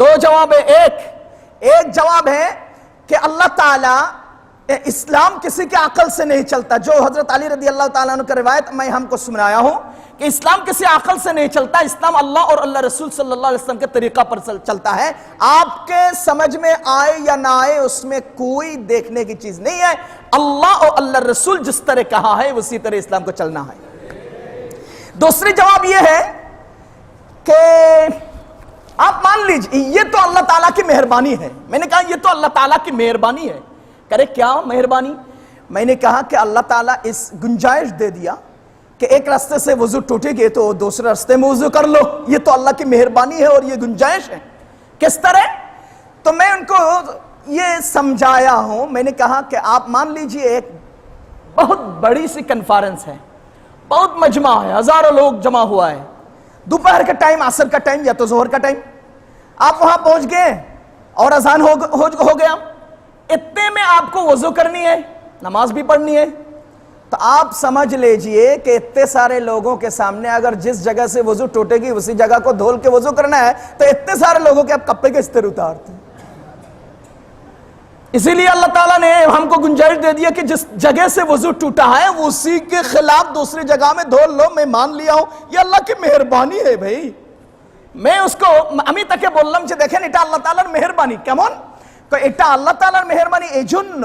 दो जवाब है। एक जवाब है कि अल्लाह ताला, इस्लाम किसी के अकल से नहीं चलता, जो हजरत अली रदी अल्लाह ताला अन्हु की रिवायत मैं हमको सुनाया हूं कि इस्लाम किसी अकल से नहीं चलता, इस्लाम अल्लाह और अल्लाह रसूल सल्लल्लाहु अलैहि वसल्लम के तरीका पर चलता है। आपके समझ में आए या ना आए उसमें कोई देखने की चीज नहीं है। अल्लाह और अल्लाह रसूल जिस तरह कहा है उसी तरह इस्लाम को चलना है। दूसरी जवाब यह है कि आप मान लीजिए ये तो अल्लाह ताला की मेहरबानी है। मैंने कहा ये तो अल्लाह ताला की मेहरबानी है। करे क्या मेहरबानी? मैंने कहा कि अल्लाह ताला इस गुंजाइश दे दिया कि एक रास्ते से वजू टूटेगी तो दूसरे रास्ते में वजू कर लो, ये तो अल्लाह की मेहरबानी है और ये गुंजाइश है। किस तरह? तो मैं उनको ये समझाया हूं। मैंने कहा कि आप मान लीजिए एक बहुत बड़ी सी कॉन्फ्रेंस है, बहुत मजमा है, हजारों लोग जमा हुआ है, दोपहर का टाइम, असर का टाइम या तो जोहर का टाइम, आप वहां पहुंच गए और अजान हो गया। इतने में आपको वजू करनी है, नमाज भी पढ़नी है, तो आप समझ लीजिए कि इतने सारे लोगों के सामने अगर जिस जगह से वजू टूटेगी उसी जगह को धोल के वजू करना है तो इतने सारे लोगों के आप कप्पे के स्तर उतारते। इसीलिए अल्लाह ताला ने हमको गुंजाइश दे दिया कि जिस जगह से वजू टूटा है उसी के खिलाफ दूसरी जगह में धोल लो। मैं मान लिया हूं ये अल्लाह की मेहरबानी है भाई। मैं उसको আমি তাকে বললাম যে দেখেন এটা আল্লাহ তাআলার মেহেরবানি। কেমন? এটা আল্লাহ তাআলার মেহেরবানি এজন্য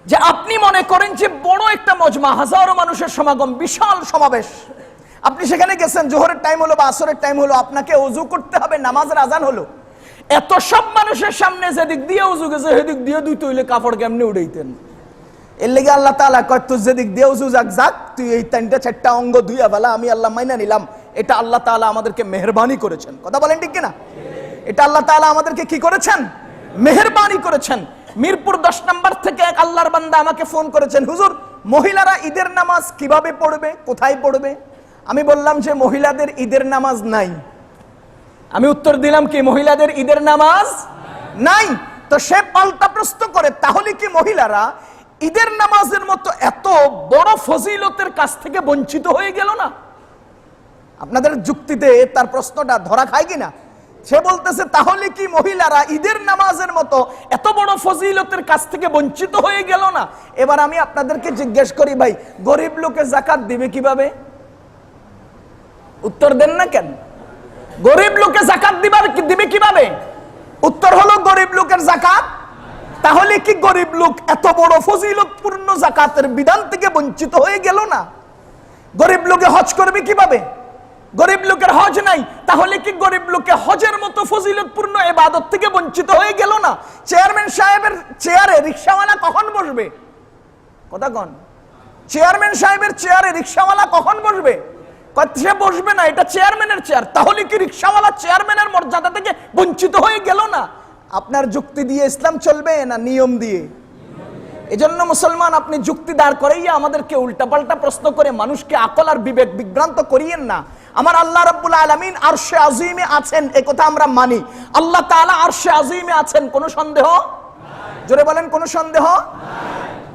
যে আপনি মনে করেন যে বড় একটা মজমা, হাজারো মানুষের সমাগম, বিশাল সমাবেশ, আপনি সেখানে গেছেন, জোহরের টাইম হলো বা আসরের টাইম হলো, আপনাকে ওযু করতে হবে, নামাজের আজান হলো, এত সব মানুষের সামনে যেদিক দিয়ে ওযু গেছে সেদিক দিয়ে দুই তৈলে কাপড় কেমনে উড়াইতেন? এর লেগে আল্লাহ তাআলা কয় তুই যেদিক দিয়ে ওযু যাক তুই এই তিনটা চারটা অঙ্গ ধুইয়া ফেলা, আমি আল্লাহ মাইনা নিলাম। এটা আল্লাহ তাআলা আমাদেরকে মেহেরবানি করেছেন। কথা বলেন ঠিক কিনা? এটা আল্লাহ তাআলা আমাদেরকে কি করেছেন? মেহেরবানি করেছেন। মিরপুর 10 নম্বর থেকে এক আল্লাহর বান্দা আমাকে ফোন করেছেন, হুজুর মহিলারা ঈদের নামাজ কিভাবে পড়বে, কোথায় পড়বে? আমি বললাম যে মহিলাদের ঈদের নামাজ নাই। আমি উত্তর দিলাম কি মহিলাদের ঈদের নামাজ নাই। তো সে পাল্টা প্রশ্ন করে তাহলে কি মহিলারা ঈদের নামাজের মতো এত বড় ফজিলতের কাছ থেকে বঞ্চিত হয়ে গেল না? আপনাদের যুক্তিতে তার প্রশ্নটা ধরা খায় কিনা? সে বলতেছে তাহলে কি মহিলারা ঈদের নামাজের মতো এত বড় ফজিলতের কাছ থেকে বঞ্চিত হয়ে গেল না? এবার আমি আপনাদেরকে জিজ্ঞেস করি ভাই, গরিব লোকে যাকাত দিবে কিভাবে? উত্তর দেন না কেন? গরিব লোকে যাকাত দিবে কিভাবে? উত্তর হলো গরিব লোকের যাকাত। তাহলে কি গরিব লোক এত বড় ফজিলতপূর্ণ যাকাতের বিধান থেকে বঞ্চিত হয়ে গেল না? গরিব লোকে হজ করবে কিভাবে? গরিব লোকের হজ নাই, তাহলে কি গরিব লোকে হজের মতো ফজিলতপূর্ণ ইবাদত থেকে বঞ্চিত হয়ে গেল না? চেয়ারম্যান সাহেবের চেয়ারে রিকশাওয়ালা কখন বসবে? কথা কোন? চেয়ারম্যান সাহেবের চেয়ারে রিকশাওয়ালা কখন বসবে? সে বসবে না, এটা চেয়ারম্যানের চেয়ার। তাহলে কি রিকশাওয়ালা চেয়ারম্যানের মর্যাদা থেকে বঞ্চিত হয়ে গেল না? আপনার যুক্তি দিয়ে ইসলাম চলবে না নিয়ম দিয়ে? এজন্য মুসলমান আপনি যুক্তি দাঁড় করাইয়া আমাদেরকে উল্টাপাল্টা প্রশ্ন করে মানুষকে আকল আর বিবেক বিভ্রান্ত করিয়েন না। আমার আল্লাহ রাব্বুল আলামিন আরশে আজিমে আছেন, এই কথা আমরা মানি। আল্লাহ তাআলা আরশে আজিমে আছেন, কোনো সন্দেহ নাই। জোরে বলেন কোনো সন্দেহ নাই।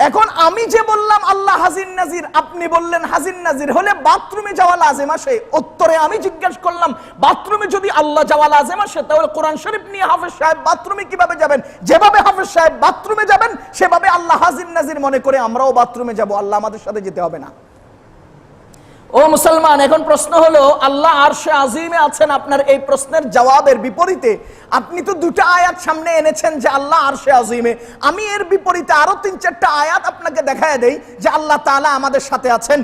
এখন আমি যে বললাম আল্লাহ হাজির নাজির, আপনি বললেন হাজির নাজির হলে বাথরুমে যাওয়া লাজিম আসে। উত্তরে আমি জিজ্ঞেস করলাম বাথরুমে যদি আল্লাহ যাওয়া লাজিম আসে তাহলে কোরআন শরীফ নিয়ে হাফেজ সাহেব বাথরুমে কিভাবে যাবেন? যেভাবে হাফেজ সাহেব বাথরুমে যাবেন সেভাবে আল্লাহ হাজির নাজির মনে করে আমরাও বাথরুমে যাব, আল্লাহ আমাদের সাথে যেতে হবে না। ও মুসলমান, এখন প্রশ্ন হলো আল্লাহ আরশে আজিমে আছেন, আপনার এই প্রশ্নের জবাবের বিপরীতে আপনি তো দুটো আয়াত সামনে এনেছেন যে আল্লাহ আরশে আজিমে। আমি এর বিপরীতে আরো 3-4টা আয়াত আপনাকে দেখায় দেই যে আল্লাহ তাআলা আমাদের সাথে আছেন।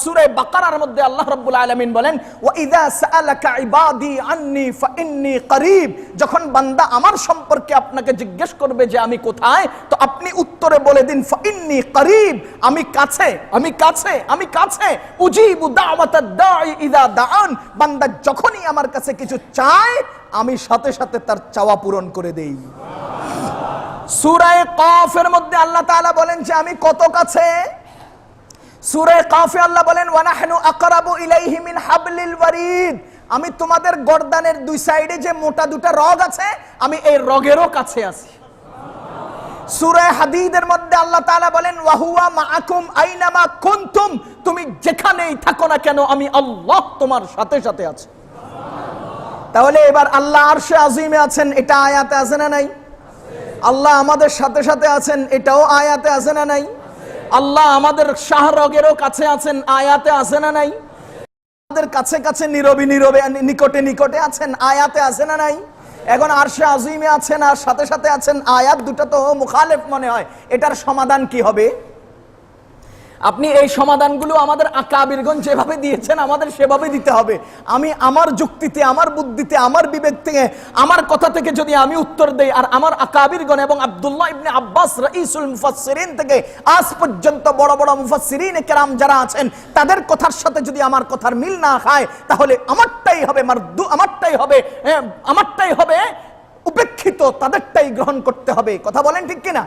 সূরা বাকারার মধ্যে আল্লাহ রাব্বুল আলামিন বলেন ওয়া ইযা সাআলাকা ইবাদি আন্নী ফাইন্নী করিব, যখন বান্দা আমার সম্পর্কে আপনাকে জিজ্ঞেস করবে যে আমি কোথায়, তো আপনি উত্তরে বলে দিন ফাইন্নী করিব, আমি কাছে, আমি কাছে, আমি কাছে। আছে, উজিবু দাওয়াতাদ দাঈ ইযা দাআন, বান্দা যখনই আমার কাছে কিছু চায় আমি সাথে সাথে তার চাওয়া পূরণ করে দেই। সূরা কাফের মধ্যে আল্লাহ তাআলা বলেন যে আমি কত কাছে। সূরা কাফে আল্লাহ বলেন ওয়া নাহনু আকরাবু ইলাইহি মিন হাবলিল ওয়ারিদ, আমি তোমাদের গর্দানের দুই সাইডে যে মোটা দুটো রগ আছে আমি এই রগেরও কাছে আছি। সূরা হাদীদের মধ্যে আল্লাহ তাআলা বলেন ওয়া হুয়া মাআকুম আইনামা কুনতুম, তুমি যেখানেই থাকো না কেন আমি আল্লাহ তোমার সাথে সাথে আছি। তাহলে এবার আল্লাহ আরশে আজিমে আছেন, এটা আয়াতে আছে না নাই? আল্লাহ আমাদের সাথে সাথে আছেন, এটাও আয়াতে আছে না নাই? আল্লাহ আমাদের শাহরগেরও কাছে আছেন, আয়াতে আছে না নাই? আমাদের কাছে কাছে নীরবে নীরবে নিকটে নিকটে আছেন, আয়াতে আছে না নাই? এখন আরশে আজিমে আছেন আর সাথে সাথে আছেন, আয়াত দুটো তো মুখালেফ মনে হয়। এটার সমাধান কি হবে? আপনি এই সমাধানগুলো আমাদের আকাবিরগণ যেভাবে দিয়েছেন আমাদের সেভাবে দিতে হবে। আমি আমার যুক্তিতে, আমার বুদ্ধিতে, আমার বিবেক থেকে, আমার কথা থেকে যদি আমি উত্তর দেই আর আমার আকাবিরগণ এবং আব্দুল্লাহ ইবনে আব্বাস রাইসুল মুফাসসিরিন থেকে আজ পর্যন্ত বড় বড় মুফাসসিরিন কেরাম যারা আছেন তাদের কথার সাথে যদি আমার কথার মিল না খায় তাহলে আমারটাই হবে মারদু, আমারটাই হবে উপেক্ষিত, তাদেরটাই গ্রহণ করতে হবে। কথা বলেন ঠিক কিনা?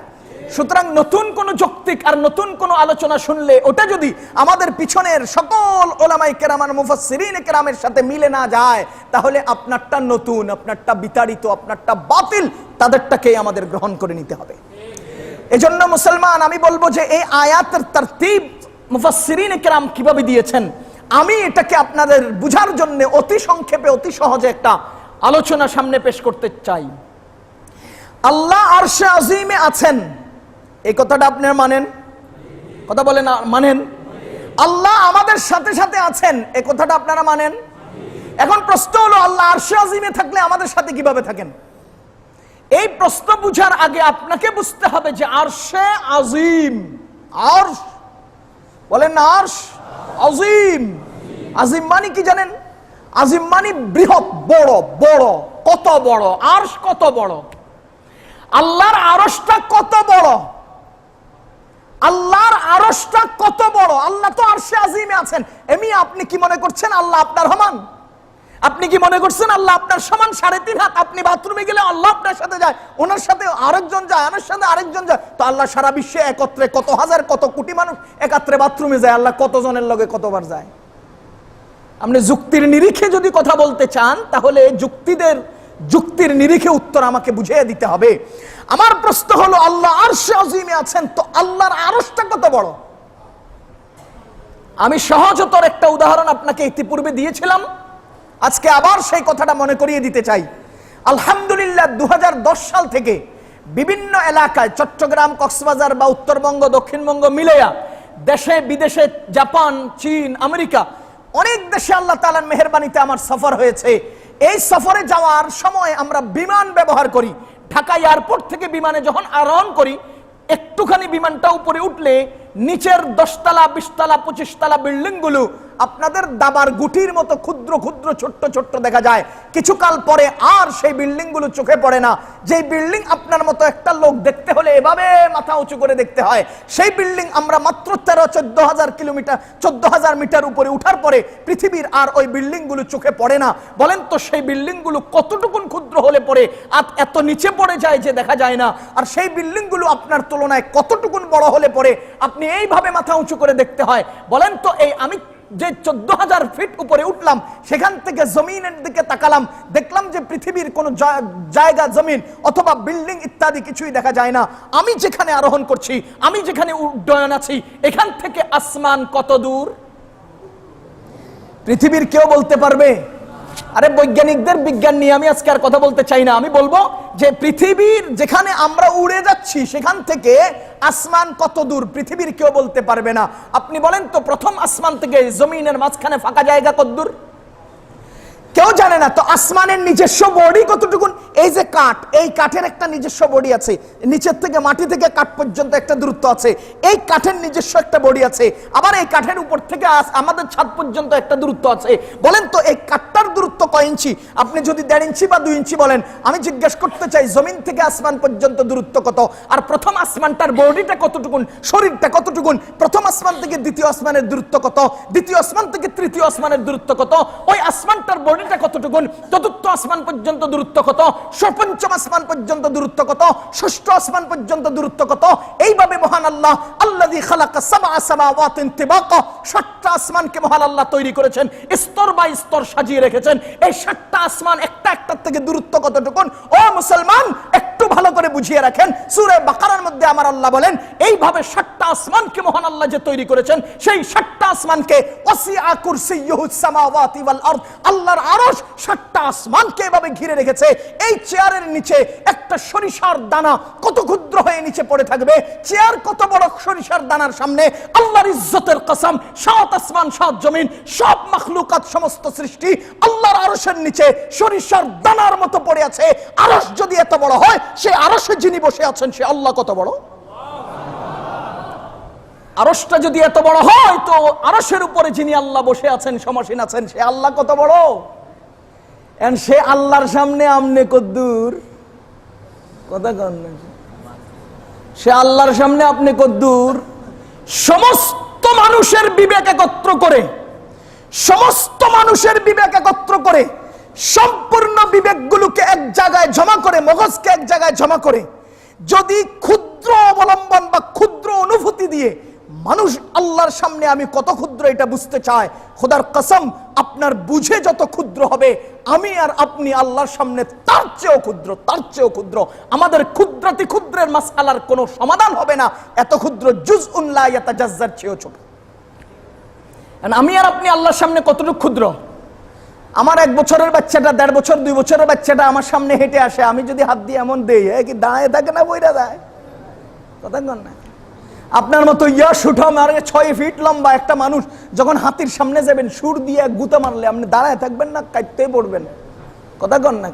সুতরাং নতুন কোন যৌক্তিক আর নতুন কোন আলোচনা শুনলে ওটা যদি আমাদের পিছনের সকল ওলামায়ে কেরাম আর মুফাসসিরিন কেরামের সাথে মিলে না যায় তাহলে আপনারটা নতুন, আপনারটা বিতাড়িত, আপনারটা বাতিল, তাদেরটাকেই আমাদের গ্রহণ করে নিতে হবে। এজন্য মুসলমান আমি বলবো যে এই আয়াতের তারতিব মুফাসসিরিন কেরাম কিভাবে দিয়েছেন আমি এটাকে আপনাদের বুঝার জন্য অতি সংক্ষেপে অতি সহজে একটা আলোচনা সামনে পেশ করতে চাই। আল্লাহ আরশে আজিমে আছেন, এই কথাটা আপনারা মানেন? কথা বলেন মানেন? আল্লাহ আমাদের সাথে সাথে আছেন, এই কথাটা আপনারা মানেন? এখন প্রশ্ন হলো আল্লাহ আরশে আজিমে থাকলে আমাদের সাথে কিভাবে থাকেন? এই প্রশ্ন বুঝার আগে আপনাকে বুঝতে হবে যে আরশে আজিম, আরশ বলেন না, আরশ আজিম। আজিম মানে কি জানেন? আজিম মানে বৃহৎ, বড়, বড়, কত বড়, আরশ কত বড়, আল্লাহর আরশটা কত বড়, আল্লাহর আরশটা কত বড়। আল্লাহ তো আরশে আজিমে আছেন। এমনি আপনি কি মনে করছেন আল্লাহ আপনার সমান? আপনি কি মনে করছেন আল্লাহ আপনার সমান 3.5 হাত? আপনি বাথরুমে গেলে আল্লাহ আপনার সাথে যায়, ওনার সাথে আরেকজন যায়, আমার সাথে আরেকজন যায়। তো আল্লাহ সারা বিশ্বে একত্রে কত হাজার কত কোটি মানুষ একত্রে বাথরুমে যায়, আল্লাহ কতজনের লগে কতবার যায়? আপনি যুক্তির নিরিখে যদি কথা বলতে চান তাহলে যুক্তির নিরিখে উত্তর আমাকে বুঝিয়ে দিতে হবে। আমার প্রশ্ন হলো আল্লাহ আরশে আজিমে আছেন, তো আল্লাহর আরশটা কত বড়? আমি সহজতর একটা উদাহরণ আপনাকে ইতিপূর্বে দিয়েছিলাম, আজকে আবার সেই কথাটা মনে করিয়ে দিতে চাই। আলহামদুলিল্লাহ 2010 সাল থেকে বিভিন্ন এলাকায় চট্টগ্রাম, কক্সবাজার বা উত্তরবঙ্গ, দক্ষিণবঙ্গ মিলেয়া দেশে বিদেশে, জাপান, চীন, আমেরিকা, অনেক দেশে আল্লাহ তাআলার মেহেরবানিতে আমার সফর হয়েছে। এই সফরে যাওয়ার সময় আমরা বিমান ব্যবহার করি। ঢাকা এয়ারপোর্ট থেকে বিমানে যখন আরোহণ করি, একটুখানি বিমানটা উপরে উঠলে নিচের 10 তলা, 20 তলা, 25 তলা বিল্ডিং গুলো আপনাদের দাবার গুটির মতো ক্ষুদ্র ক্ষুদ্র ছোট্ট ছোট্ট দেখা যায়। কিছুকাল পরে আর সেই বিল্ডিং গুলো চোখে পড়ে না। যে বিল্ডিং আপনার মতো একটা লোক দেখতে হলে এভাবে মাথা উঁচু করে দেখতে হয়, সেই বিল্ডিং আমরা মাত্র 14,000 মিটার উপরে উঠার পরে পৃথিবীর আর ওই বিল্ডিং গুলো চোখে পড়ে না। বলেন তো সেই বিল্ডিং গুলো কতটুকুন ক্ষুদ্র হলে পরে এত নিচে পড়ে যায় যে দেখা যায় না, আর সেই বিল্ডিং গুলো আপনার তুলনায় কতটুকুন বড় হলে পরে আপনি এইভাবে মাথা উঁচু করে দেখতে হয়। বলেন তো এই আমি যে 14,000 ফিট উপরে উঠলাম, সেখান থেকে জমিনের দিকে তাকালাম, দেখলাম যে পৃথিবীর কোন জায়গা, জমিন অথবা বিল্ডিং ইত্যাদি কিছুই দেখা যায় না। আমি যেখানে আরোহণ করছি, আমি যেখানে উড্ডয়ন আছি, এখান থেকে আসমান কত দূর পৃথিবীর কেউ বলতে পারবে? আরে বৈজ্ঞানিকদের বিজ্ঞান নিয়ে আমি আজকে আর কথা বলতে চাই না। আমি বলবো যে পৃথিবীর যেখানে আমরা উড়ে যাচ্ছি সেখান থেকে আসমান কত দূর পৃথিবীর কেউ বলতে পারবে না। আপনি বলেন তো প্রথম আসমান থেকে জমিনের মাঝখানে ফাঁকা জায়গা কত দূর? কেউ জানে না। তো আসমানের নিজস্ব বডি কতটুকুন? এই যে কাঠ, এই কাঠের একটা নিজস্ব বডি আছে, নিচের থেকে মাটি থেকে কাঠ পর্যন্ত একটা দূরত্ব আছে, এই কাঠের নিজস্ব একটা বডি আছে। আবার এই কাঠের উপর থেকে আমাদের ছাদ পর্যন্ত একটা দূরত্ব আছে। বলেন তো এই কাঠটার দূরত্ব কয় ইঞ্চি? আপনি যদি 1.5 ইঞ্চি বা 2 ইঞ্চি বলেন, আমি জিজ্ঞেস করতে চাই জমিন থেকে আসমান পর্যন্ত দূরত্ব কত? আর প্রথম আসমানটার বডিটা কতটুকুন, শরীরটা কতটুকুন? প্রথম আসমান থেকে দ্বিতীয় আসমানের দূরত্ব কত? দ্বিতীয় আসমান থেকে তৃতীয় আসমানের দূরত্ব কত? ওই আসমানটার বডি কতটুকুন? চতুর্থ আসমান পর্যন্ত দূরত্ব কত? পঞ্চম আসমান পর্যন্ত দূরত্ব কত? ষষ্ঠ আসমান পর্যন্ত দূরত্ব কত? এইভাবে মহান আল্লাহ আল্লাযী খালাকা সাবআ সামাওয়াতিন তিবাকা, 7টা আসমানকে মহান আল্লাহ তৈরি করেছেন, স্তর বাই স্তর সাজিয়ে রেখেছেন। এই 7টা আসমান একটা একটার থেকে দূরত্ব কতটুকুন? ও মুসলমান, একটু ভালো করে বুঝিয়ে রাখেন। সূরা বাকারার মধ্যে আমার আল্লাহ বলেন, এইভাবে 7টা আসমানকে মহান আল্লাহ যে তৈরি করেছেন, সেই 7টা আসমানকে ওয়াসিআ কুরসিয়্যুহুস সামাওয়াতি ওয়াল আরদ, আল্লাহর আরশ 7টা আসমানকে এভাবে ঘিরে রেখেছে। এই চেয়ারের নিচে একটা সরিষার দানা কত ক্ষুদ্র হয়ে নিচে পড়ে থাকবে? চেয়ার কত বড় সরিষার দানার সামনে? আল্লাহর ইজ্জতের কসম, 7 আসমান 7 জমিন সব মাখলুকাত সমস্ত সৃষ্টি আল্লাহর আরশের নিচে সরিষার দানার মতো পড়ে আছে। আরশ যদি এত বড় হয়, সে আরশে যিনি বসে আছেন সে আল্লাহ কত বড়? আরশটা যদি এত বড় হয়, তো আরশের উপরে যিনি আল্লাহ বসে আছেন, সমাসীন আছেন, সে আল্লাহ কত বড়? সে আল্লাহর সামনে আমনে কদ্দুর কথা কন না, সে আল্লাহর সামনে আপনি কদ্দুর? সমস্ত মানুষের বিবেক একত্র করে, সমস্ত মানুষের বিবেক একত্র করে, সম্পূর্ণ বিবেকগুলোকে এক জায়গায় জমা করে, মগজকে এক জায়গায় জমা করে, যদি ক্ষুদ্র অবলম্বন বা ক্ষুদ্র অনুভূতি দিয়ে মানুষ আল্লাহর সামনে আমি কত ক্ষুদ্র এটা বুঝতে চায়, খোদার কসম আপনার বুঝে যত ক্ষুদ্র হবে, আমি আর আপনি আল্লাহর সামনে তার চেয়েও ক্ষুদ্র, তার চেয়েও ক্ষুদ্র। আমাদের ক্ষুদ্রাতি ক্ষুদ্রের মাসআলার কোনো সমাধান হবে না, এত ক্ষুদ্র, জুজউন লা ইয়াতাজাজ্জার চেয়েও ছোট। আমি আর আপনি আল্লাহর সামনে কতটুকু ক্ষুদ্র? আমার 1 বছরের বাচ্চাটা, 1.5 বছর 2 বছরের বাচ্চাটা আমার সামনে হেঁটে আসে, আমি যদি হাত দিয়ে এমন দেই, কি দাঁড়িয়ে থাকে না বইরা যায়? কথা কন না। আপনার মতো শুটা মারে 6 ফিট লম্বা একটা মানুষ যখন হাতির সামনে যাবেন, সুর দিয়ে গুতা মারলে আপনি দাঁড়ায় থাকবেন না, কাটতে পড়বেন? কথা কন না।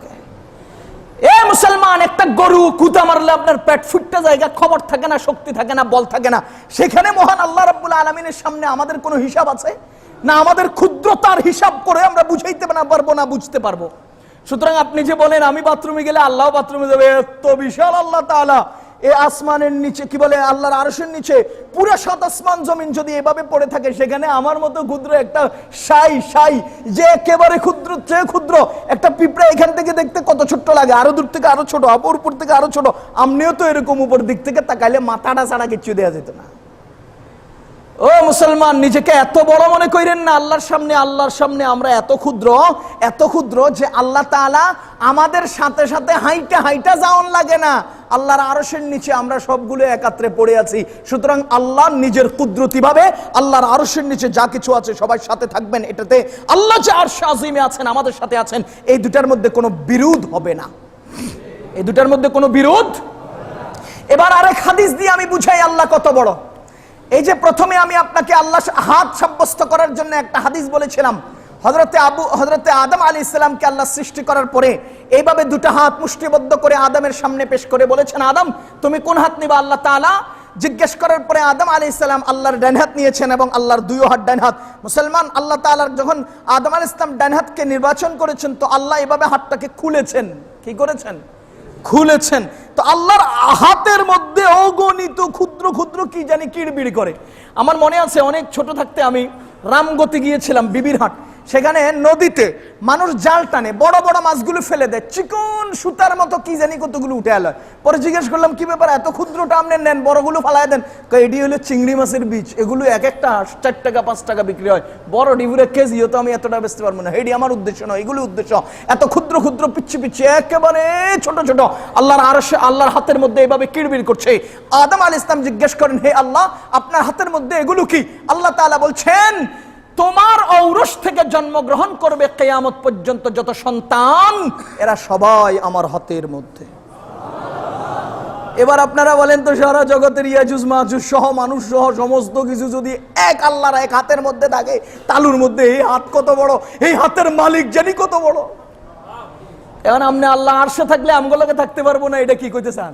এ মুসলমান, একটা গরু গুতা মারলে আপনার পেট ফুটতে জায়গা, খবর থাকে না, শক্তি থাকে না, বল থাকে না। সেখানে মহান আল্লাহ রাব্বুল আলামিনের সামনে আমাদের কোনো হিসাব আছে না? আমাদের ক্ষুদ্রতার হিসাব করে আমরা বুঝাইতে পারবো না, বুঝতে পারবো। সুতরাং আপনি যে বলেন আমি বাথরুমে গেলে আল্লাহ বাথরুমে যাবে, এত বিশাল আল্লাহ তাআলা এই আসমানের নিচে, কি বলে আল্লাহর আরশের নিচে পুরো 7 আসমান জমিন যদি এভাবে পড়ে থাকে, সেখানে আমার মতো ক্ষুদ্র একটা সাই যে একেবারে ক্ষুদ্র চেয়ে ক্ষুদ্র একটা পিঁপড়া এখান থেকে দেখতে কত ছোট্ট লাগে, আরো দূর থেকে আরো ছোট, উপর থেকে আরো ছোট। আমনিও তো এরকম উপর দিক থেকে তাকাইলে মাথাটা ছাড়া কিচ্ছু দেওয়া যেত না। ও মুসলমান, নিজেকে এত বড় মনে করেন না। আল্লাহর সামনে আমরা এত ক্ষুদ্র যে আল্লাহ তাআলা আমাদের সাথে সাথে হাইটা যাওয়ান লাগে না। আল্লাহর আরশের নিচে আমরা সবগুলো একত্রে পড়ে আছি। সুতরাং আল্লাহ নিজের কুদরতি ভাবে আল্লাহর আরশের নিচে যা কিছু আছে সবাই সাথে থাকবেন, এটাতে আল্লাহ যে আরশে আজিমে আছেন, আমাদের সাথে আছেন, এই দুটার মধ্যে কোনো বিরোধ হবে না, এই দুটার মধ্যে কোনো বিরোধ। এবার আরেক হাদিস দিয়ে আমি বুঝাই আল্লাহ কত বড়। এই যে প্রথমে আমি আপনাকে আল্লাহ হাত সাব্যস্ত করার জন্য একটা হাদিস বলেছিলাম, হযরতে আদম আলাইহিস সালামকে আল্লাহ সৃষ্টি করার পরে এইভাবে 2টা হাত মুষ্টিবদ্ধ করে আদমের সামনে পেশ করে বলেছেন, আদম তুমি কোন হাত নিবা? আল্লাহ তাআলা জিজ্ঞেস করার পরে আদম আলাইহিস সালাম আল্লাহর ডান হাত নিয়েছেন এবং আল্লাহর 2 হাত ডান হাত। মুসলমান, আল্লাহ তাআলার যখন আদম আলাইহিস সালাম ডান হাতকে নির্বাচন করেছেন, তো আল্লাহ এভাবে হাতটাকে খুলেছেন। কি করেছেন? খুলেছেন। তো আল্লাহর হাতের মধ্যে অগণিত ক্ষুদ্র ক্ষুদ্র কি জানি কিড়বিড় করে। আমার মনে আছে অনেক ছোট থাকতে আমি রামগতি গিয়েছিলাম, বিবির হাট। সেখানে নদীতে মানুষ জাল টানে, বড় বড় মাছগুলো ফেলে দেয়, চিকন সুতার মতো কি জানি কতগুলো উঠে এলো। পরে জিজ্ঞেস করলাম কি ব্যাপার, এত ক্ষুদ্রটা আপনি নেন, বড়গুলো ফালাই দেন? এটি হলো চিংড়ি মাছের বীজ, এগুলো এক একটা 4 টাকা 5 টাকা বিক্রি হয়, বড় ডিবুরে কেজি হতো, আমি এতটা বেচতে পারবো না। এটি আমার উদ্দেশ্য নয়, এগুলো উদ্দেশ্য। এত ক্ষুদ্র ক্ষুদ্র পিচ্ছি একেবারে ছোট ছোট আল্লাহর আরশে, আল্লাহর হাতের মধ্যে এভাবে কিড়বিড় করছে। আদম আলাইহিস সালাম জিজ্ঞেস করেন, হে আল্লাহ, আপনার হাতের মধ্যে এগুলো কি? আল্লাহ তাআলা বলছেন, তোমার ঔরস থেকে জন্মগ্রহণ করবে কিয়ামত পর্যন্ত যত সন্তান, এরা সবাই আমার হাতের মধ্যে। এবার আপনারা বলেন তো, সারা জগতের ইয়াজুজ মাজুজ সহ মানুষ সহ সমস্ত কিছু যদি এক আল্লাহর এক হাতের মধ্যে থাকে, তালুর মধ্যে এই হাত কত বড়, এই হাতের মালিক জানি কত বড়। এখন আপনি আল্লাহ আরশে থাকলে আমগুলোকে থাকতে পারবো না, এটা কি কইতে চান?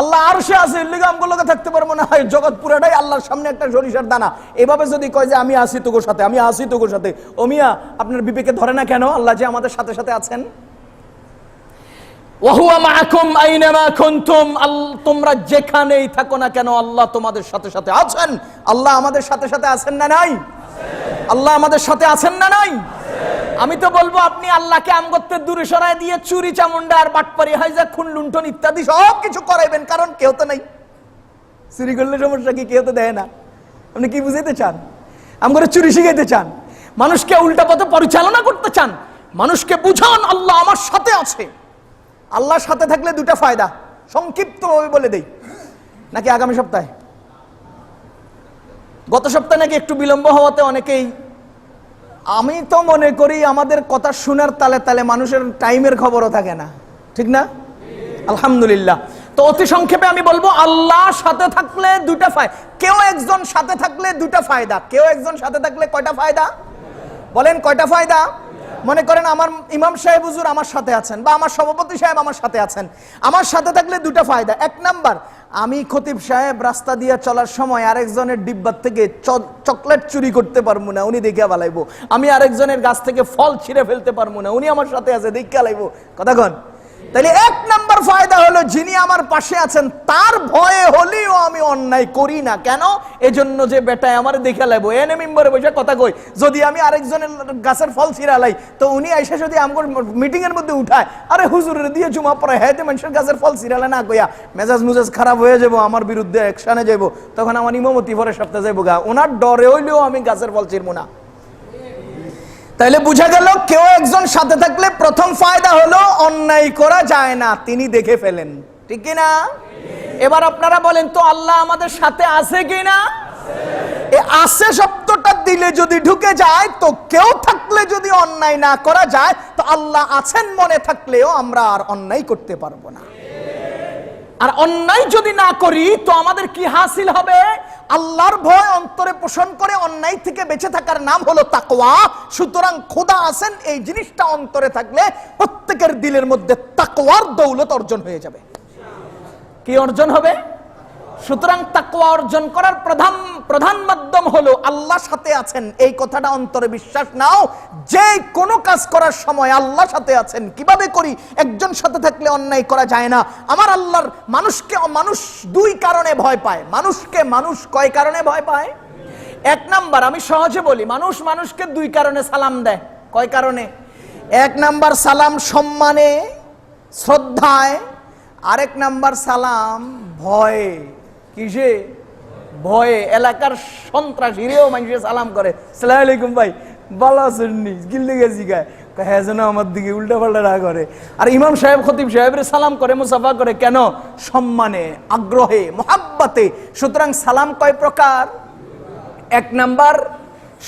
আল্লাহ আরশে আছে, এর লিগে আমগুলোকে থাকতে পারবো না, এই জগৎ পুরাটাই আল্লাহর সামনে একটা সরিষার দানা। এভাবে যদি কয় যে আমি আসি তোর সাথে, আমি আসি তোর সাথে, ও মিয়া আপনার বিবেকে ধরে না কেন আল্লাহ যে আমাদের সাথে সাথে আছেন? ওয়াহুয়া মাআকুম আইনামা কুনতুম, তোমরা যেখানেই থাকো না কেন আল্লাহ তোমাদের সাথে সাথে আছেন। আল্লাহ আমাদের সাথে সাথে আছেন না নাই? আল্লাহ আমাদের সাথে আছেন না নাই? আমি তো বলবো আপনি আল্লাহকে আমগত্যের দূরে সরায় দিয়ে চুরি চামুন্ডা আর বাটপারি হাইজা খুন লুণ্ঠন ইত্যাদি সব কিছু করাইবেন, কারণ কেউ তো নাই। চুরি করলে সমস্যা কি? কেউ তো দেয় না। আপনি কি বুঝাইতে চান? আমগরে চুরি শিখাইতে চান? মানুষকে উল্টা পথে পরিচালনা করতে চান? মানুষকে বুঝান আল্লাহ আমার সাথে আছে। আল্লাহর সাথে থাকলে দুটা ফায়দা, সংক্ষিপ্তভাবে বলে দেই, নাকি আগামী সপ্তাহে? গত সপ্তাহে নাকি একটু বিলম্ব হওয়াতে অনেকেই, আমি তো মনে করি আমাদের কথা শোনার তালে তালে মানুষের টাইমের খবরও থাকে না, ঠিক না? আলহামদুলিল্লাহ। তো অতি সংক্ষেপে আমি বলবো, আল্লাহ সাথে থাকলে দুটা ফায়দা। কেউ একজন সাথে থাকলে দুটা ফায়দা। কেউ একজন সাথে থাকলে কয়টা ফায়দা? বলেন কয়টা ফায়দা? মনে করেন আমার ইমাম সাহেব হুজুর আমার সাথে আছেন, বা আমার সভাপতি সাহেব আমার সাথে আছেন। আমার সাথে থাকলে দুটা ফায়দা। এক নাম্বার, আমি খতিব সাহেব রাস্তা দিয়ে চলার সময় আরেকজনের ডিব্বার থেকে চকলেট চুরি করতে পারবো না, উনি দেখে বালাইবো। আমি আরেকজনের গাছ থেকে ফল ছিঁড়ে ফেলতে পারবো না, উনি আমার সাথে আছে, দেখে লাইবো। কথা কন? তাহলে এক নাম্বার ফায়দা হলো, যিনি আমার পাশে আছেন তার ভয়ে হলেও আমি অন্যায় করি না। কেন? এজন্য যে বেটায় আমার দেখে লাইবো, এনে মেম্বারে বসে কথা কই, যদি আমি আরেকজনের গাছের ফল ছিঁড়ালাই তো উনি আইসা যদি আমার মিটিং এর মধ্যে উঠায়, আরে হুজুরের দিয়ে জুমা পড়ে হ্যাঁ মানুষের গাছের ফল ছিঁড়ালে না কইয়া মেজাজ মুজাজ খারাপ হয়ে যাবো, আমার বিরুদ্ধে অ্যাকশনে যাবো, তখন আমার ইমামতি পরে সপ্তাহে যাবো গা, ওনার ডরে হইলেও আমি গাছের ফল ছিঁড়বো না। তাইলে বুঝা গেল, কেউ একজন সাথে থাকলে প্রথম ফায়দা হলো অন্যায় করা যায় না, তিনি দেখে ফেলেন, ঠিক কিনা? এবার আপনারা বলেন তো, আল্লাহ আমাদের সাথে আছে কিনা? এই আছে শব্দটা দিলে যদি ঢুকে যায়, তো কেউ থাকলে যদি অন্যায় না করা যায়, তো আল্লাহ আছেন মনে থাকলেও আমরা আর অন্যায় করতে পারবো না। আর অন্যায় যদি না করি তো আমাদের কি হাসিল হবে? আল্লাহর ভয় অন্তরে পোষণ করে অন্যায় থেকে বেঁচে থাকার নাম হলো তাকওয়া। সুতরাং খোদা আছেন এই জিনিসটা অন্তরে থাকলে প্রত্যেকের দিলের মধ্যে তাকওয়ার দৌলত অর্জন হয়ে যাবে। কি অর্জন হবে? সুতরাং তাকওয়া অর্জন করার প্রধান মাধ্যম হলো আল্লাহ সাথে আছেন এই কথাটা অন্তরে বিশ্বাস নাও। যে কোনো কাজ করার সময় আল্লাহ সাথে আছেন। কিভাবে করি? একজন সাথে থাকলে অন্যায় করা যায় না। আমার আল্লাহর মানুষ দুই কারণে ভয় পায়। মানুষকে মানুষ কয় কারণে ভয় পায়? এক নাম্বার, আমি সহজে বলি, মানুষ মানুষকে দুই কারণে সালাম দেয়। কয় কারণে? এক নাম্বার সালাম সম্মানে, শ্রদ্ধায়। আরেক নাম্বার সালাম ভয়ে। কিসে? ভয়ে। এলাকার সন্ত্রাসীরেও মানুষের সালাম করে, সালাম আলাইকুম ভাই, ভালো আছেন নি, গিল্লে গেছি গায়ে, হ্যাঁ যেন আমার দিকে উল্টা পাল্টা না করে। আর ইমাম সাহেব খতিব সাহেবের সালাম করে, মুসাফা করে, কেন? সম্মানে, আগ্রহে, মোহাব্বতে। সুতরাং সালাম কয় প্রকার? এক নাম্বার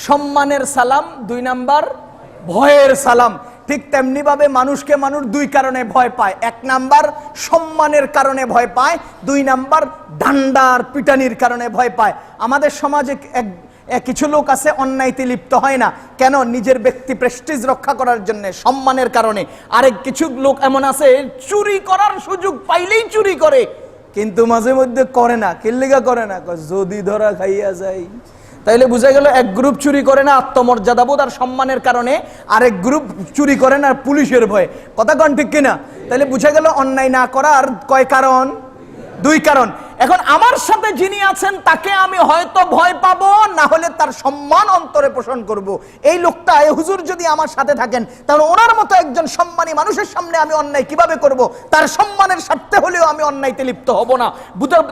সম্মানের সালাম, দুই নাম্বার ভয়ের সালাম। ঠিক তেমনি ভাবে মানুষকে মানুষ দুই কারণে ভয় পায়। এক নাম্বার সম্মানের কারণে ভয় পায়, দুই নাম্বার ডান্ডার পিটানির কারণে ভয় পায়। আমাদের সমাজে কিছু লোক আছে অন্যায়তে লিপ্ত হয় না, কেন? নিজের ব্যক্তি প্রেস্টিজ রক্ষা করার জন্য, সম্মানের কারণে। আরেক কিছু লোক এমন আছে চুরি করার সুযোগ পাইলেই চুরি করে, কিন্তু মাঝে মধ্যে করে না। কিল্লিগা করে না? যদি ধরা খাইয়া যায়। তাইলে বুঝা গেল, এক গ্রুপ চুরি করে না আত্মমর্যাদাবোধ আর সম্মানের কারণে, আরেক গ্রুপ চুরি করে না পুলিশের ভয়ে। কথা কন ঠিক কিনা? তাইলে বুঝা গেল অন্যায় না করার কয় কারণ? দুই কারণ। এখন আমার সাথে যিনি আছেন তাকে আমি হয়তো ভয় পাবো, না হলে তার সম্মান অন্তরে পোষণ করব। এই লোকটা, এই হুজুর যদি আমার সাথে থাকেন, তাহলে ওনার মতো একজন সম্মানী মানুষের সামনে আমি অন্যায় কিভাবে করব? তার সম্মানের স্বার্থে হলেও আমি অন্যায়তে লিপ্ত হব না।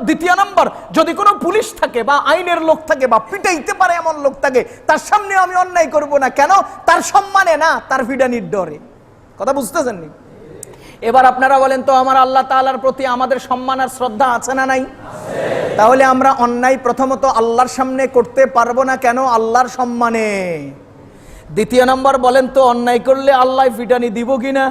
দ্বিতীয় নম্বর, যদি কোনো পুলিশ থাকে বা আইনের লোক থাকে বা পিটাইতে পারে এমন লোক থাকে, তার সামনে আমি অন্যায় করব না। কেন? তার সম্মানে না, তার ফিডানির ডরে। কথা বুঝতেছেন নি? এবার আপনারা বলেন তো, আমার আল্লাহ তাআলার প্রতি আমাদের সম্মান আর শ্রদ্ধা আছে না নাই? তাহলে আমরা অন্যায় প্রথমত আল্লাহর সামনে করতে পারবো না, কেন? আল্লাহর সম্মানে। দ্বিতীয় নম্বর, বলেন তো অন্যায় করলে আল্লাহ ফিটানি দিব কিনা?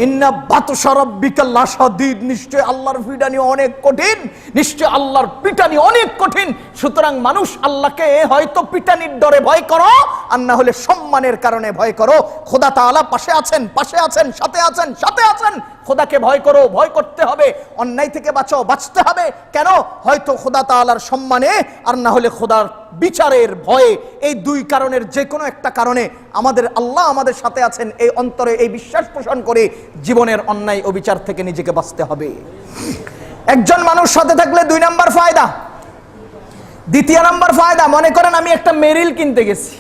ইন্না বাতশা রাব্বিকা লাশাদীদ, নিশ্চয় আল্লাহর পিটানি অনেক কঠিন, নিশ্চয় আল্লাহর পিটানি অনেক কঠিন। সুতরাং মানুষ আল্লাহকে হয়তো পিটানির ডরে ভয় করো, আর না হলে সম্মানের কারণে ভয় করো। খোদা তাআলা পাশে আছেন, পাশে আছেন, সাথে আছেন, সাথে আছেন। খোদাকে ভয় করো, ভয় করতে হবে। অন্যায় থেকে বাঁচো, বাঁচতে হবে। কেন? হয়তো খোদা তাআলার সম্মানে, আর না হলে খোদার বিচারের ভয়ে। এই দুই কারণের যে কোনো একটা কারণে আমাদের আল্লাহ আমাদের সাথে আছেন, এই অন্তরে এই বিশ্বাস পোষণ করে জীবনের অন্যায় ও বিচার থেকে নিজেকে বাঁচতে হবে। একজন মানুষ সাথে থাকলে 2 নাম্বার ফায়দা। দ্বিতীয় নাম্বার ফায়দা, মনে করেন আমি একটা মেরিল কিনতে গেছি,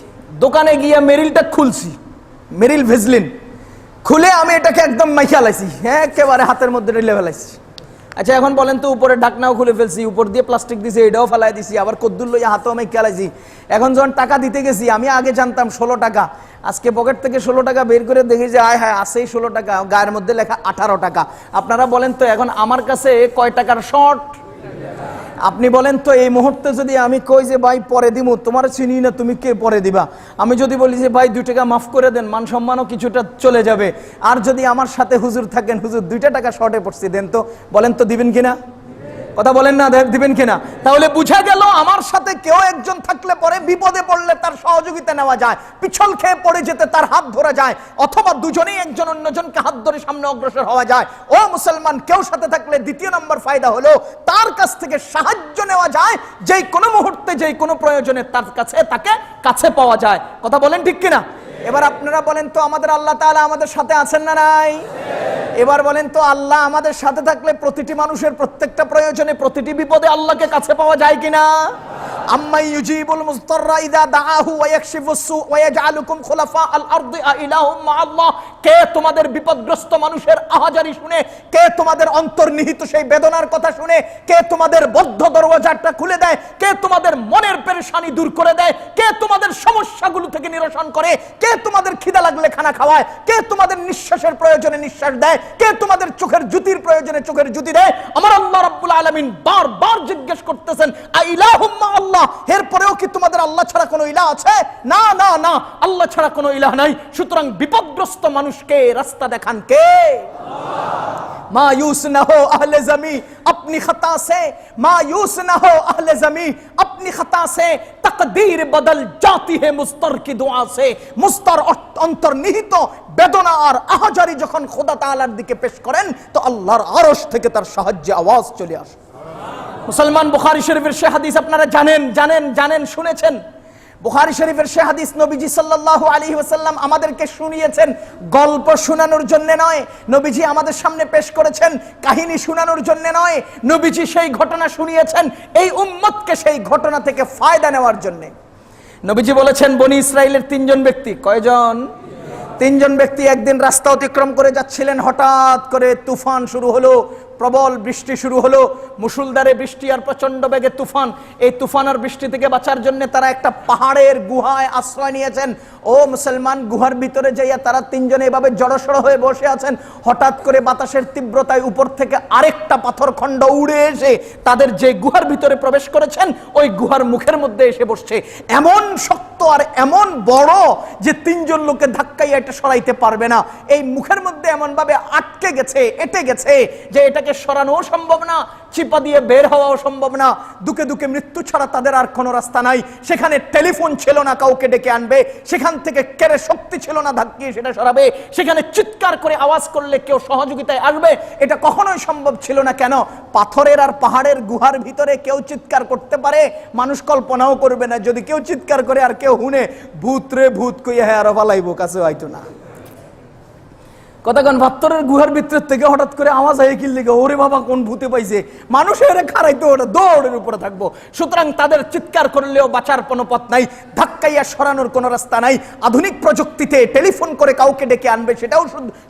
দোকানে গিয়ে মেরিলটা খুলছি, মেরিল ভেজলিন খুলে আমি এটাকে একদম মাইখা লাইছি, হ্যাঁ একেবারে হাতের মধ্যে ঢেলে ফেলাইছি। আচ্ছা এখন বলেন তো, উপরে ঢাকনাও খুলে ফেলছি, উপর দিয়ে প্লাস্টিক দিছি, এটাও ফেলাই দিছি, আবার কদ্দুর লইয়া হাতেও আমি খেলাইছি। এখন যখন টাকা দিতে গেছি, আমি আগে জানতাম 16 টাকা, আজকে পকেট থেকে 16 টাকা বের করে দেখি যে আয় হায় আসেই 16 টাকা, গায়ের মধ্যে লেখা 18 টাকা। আপনারা বলেন তো এখন আমার কাছে কয় টাকার শর্ট? আপনি বলেন তো এই মুহূর্তে যদি আমি কই যে ভাই পরে দিব, তোমার চিনি না, তুমি কে পরে দিবা? আমি যদি বলি যে ভাই 2 টাকা মাফ করে দেন, মান সম্মানও কিছুটা চলে যাবে। আর যদি আমার সাথে হুজুর থাকেন, হুজুর 2 টাকা শর্টে পড়ছি দেন তো, বলেন তো দিবেন কিনা? কথা বলেন না, দিবেন কিনা? তাহলে বুঝা গেল আমার সাথে কেউ একজন থাকলে পরে বিপদে পড়লে তার সহযোগিতা নেওয়া যায়, পিছল খেয়ে পড়ে যেতে তার হাত ধরা যায়, অথবা দুজনেই একজন অন্যজনকে হাত ধরে সামনে অগ্রসর হওয়া যায়। ও মুসলমান, কেউ সাথে থাকলে দ্বিতীয় নম্বর ফায়দা হলো তার কাছ থেকে সাহায্য নেওয়া যায়, যেই কোনো মুহূর্তে যেই কোনো প্রয়োজনে তার কাছে তাকে কাছে পাওয়া যায়। কথা বলেন ঠিক কিনা? এবার আপনারা বলেন তো, আমাদের আল্লাহ তাআলা আমাদের সাথে আছেন না নাই? এবার বলেন তো, আল্লাহ আমাদের সাথে থাকলে প্রতিটি মানুষের প্রত্যেকটা প্রয়োজনে, প্রতিটি বিপদে আল্লাহকে কাছে পাওয়া যায় কিনা? আম্মাই ইউজিবুল মুস্তাররা ইযা দাআহু ওয়া ইয়াকশিফুস সু ওয়া ইয়াজআলুকুম খুলাফা আল আরদি আইলাহুম মা আল্লাহ। কে তোমাদের বিপদগ্রস্ত মানুষের আহাজারি শুনে, কে তোমাদের অন্তর্নিহিত সেই বেদনার কথা শুনে, কে তোমাদের বদ্ধ দরওয়াজাটা খুলে দেয়, কে তোমাদের মনের পেরেশানি দূর করে দেয়, কে তোমাদের সমস্যাগুলো থেকে নিরসন করে, কে তোমাদের খিদা লাগলে খানা খাওয়ায়, কে তোমাদের নিঃশ্বাসের প্রয়োজনে নিঃশ্বাস দেয়, কে তোমাদের চোখের জ্যোতির প্রয়োজনে চোখের জ্যোতি দেয়। আমার আল্লাহ রাব্বুল আলামিন বারবার জিজ্ঞেস করতেছেন, আইলাহুম মা আল্লাহ, এরপরেও কি তোমাদের আল্লাহ ছাড়া কোনো ইলাহ আছে? না না না, আল্লাহ ছাড়া কোনো ইলাহ নাই। সুতরাং বিপদগ্রস্ত মানুষকে রাস্তা দেখান কে? मायूस न हो अहले जमी अपनी खता से, मायूस न हो अहले जमी अपनी खता से, तकदीर बदल जाती है मुस्तर की दुआ से। मुस्तर অন্তর্নিহিত বেদনা আর আহাজারি যখন খোদা তাআলার দিকে পেশ করেন, তো আল্লাহর আরশ থেকে তার সাহায্যে আওয়াজ চলে আসে। মুসলমান, বুখারী শরীফের সে হাদিস আপনারা জানেন, জানেন, জানেন, শুনেছেন। বুখারী শরীফের সে হাদিস নবীজি সাল্লাল্লাহু আলাইহি ওয়াসাল্লাম আমাদেরকে শুনিয়েছেন, গল্প শোনানোর জন্য নয়। নবীজি আমাদের সামনে পেশ করেছেন কাহিনী শোনানোর জন্য নয়। নবীজি সেই ঘটনা শুনিয়েছেন এই উম্মতকে সেই ঘটনা থেকে ফায়দা নেওয়ার জন্য। নবীজি বলেছেন, বনি ইসরাইলের 3 জন ব্যক্তি, কয়জন? 3 জন ব্যক্তি একদিন রাস্তা অতিক্রম করে যাচ্ছিলেন, হঠাৎ করে তুফান শুরু হলো, প্রবল বৃষ্টি শুরু হলো, মুষলধারে বৃষ্টি আর প্রচন্ড বেগে তুফান। এই তুফান আর বৃষ্টি থেকে বাঁচার জন্য তারা একটা পাহাড়ের গুহায় আশ্রয় নিয়েছেন। ও মুসলমান, গুহার ভিতরে যাইয়া তারা 3 জনে এভাবে জড়সড় হয়ে বসে আছেন। হঠাৎ করে বাতাসের তীব্রতায় উপর থেকে আরেকটা পাথর খণ্ড উড়ে এসে তাদের যে গুহার ভিতরে প্রবেশ করেছেন ওই গুহার মুখের মধ্যে এসে বসছে। এমন শক্ত আর এমন বড় যে 3 জন লোকে ধাক্কাইয়া এটা সরাইতে পারবে না। এই মুখের মধ্যে এমন ভাবে আটকে গেছে, এটে গেছে যে এটাকে সরানোও সম্ভব না, চিপা দিয়ে বের হওয়াও সম্ভব না। দুকে দুকে মৃত্যু ছাড়া তাদের আর কোনো রাস্তা নাই। সেখানে টেলিফোন ছিল না কাউকে ডেকে আনবে, সেখান থেকে কেড়ে শক্তি ছিল না ধাক্কিয়ে সেটা সরাবে, সেখানে চিৎকার করে আওয়াজ করলে কেউ সহযোগিতায় আসবে, এটা কখনোই সম্ভব ছিল না। কেন? পাথরের আর পাহাড়ের গুহার ভিতরে কেউ চিৎকার করতে পারে, মানুষ কল্পনাও করবে না। যদি কেউ চিৎকার করে আর কেউ হুনে, ভূত রে ভূত কইয়া হ্যাঁ আরো পালাইবো, কাছে হয়তো না। কতক্ষণ পাথরের গুহার ভিতর থেকে হঠাৎ করে আওয়াজ হয় কি লিগে, ওরে বাবা কোন ভূতে পাইছে, মানুষের খারাইতো ওটা দৌড়ের উপরে থাকবো। সুতরাং তাদের চিৎকার করলেও বাঁচার কোনো পথ নাই, ধাক্কাইয়া সরানোর কোনো রাস্তা নাই। আধুনিক প্রযুক্তিতে টেলিফোন করে কাউকে ডেকে আনবে সেটাও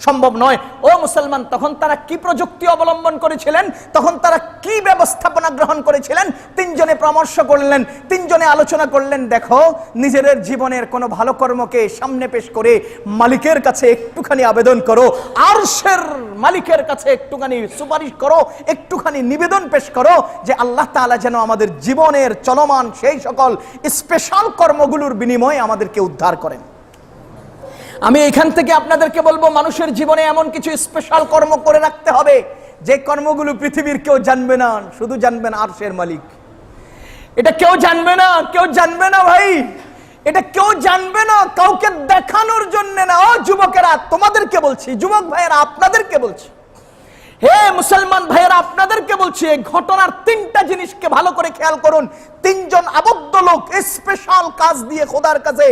সম্ভব নয়। ও মুসলমান, তখন তারা কি প্রযুক্তি অবলম্বন করেছিলেন? তখন তারা কি ব্যবস্থাপনা গ্রহণ করেছিলেন? 3 জনে পরামর্শ করলেন, 3 জনে আলোচনা করলেন, দেখো নিজেদের জীবনের কোনো ভালো কর্মকে সামনে পেশ করে মালিকের কাছে একটুখানি আবেদন করো, আরশের মালিকের কাছে একটুখানি সুপারিশ করো, একটুখানি নিবেদন পেশ করো যে আল্লাহ তাআলা যেন আমাদের জীবনের চলমান সেই সকল স্পেশাল কর্মগুলোর বিনিময়ে আমাদেরকে উদ্ধার করেন। আমি এখান থেকে আপনাদেরকে বলবো, মানুষের জীবনে এমন কিছু স্পেশাল কর্ম করে রাখতে হবে যে কর্মগুলো পৃথিবীর কেউ জানবে না, শুধু জানবেন আরশের মালিক। এটা কেউ জানবে না, কেউ জানবে না ভাই, এটা কেউ জানবে না কাউকে দেখানোর জন্য না। ও যুবকেরা, তোমাদেরকে বলছি, যুবক ভাইয়েরা আপনাদেরকে বলছি, হে মুসলমান ভাইয়েরা আপনাদেরকে বলছি, এই ঘটনার তিনটা জিনিসকে ভালো করে খেয়াল করুন। তিনজন আবদ্ধ লোক স্পেশাল কাজ দিয়ে খোদার কাছে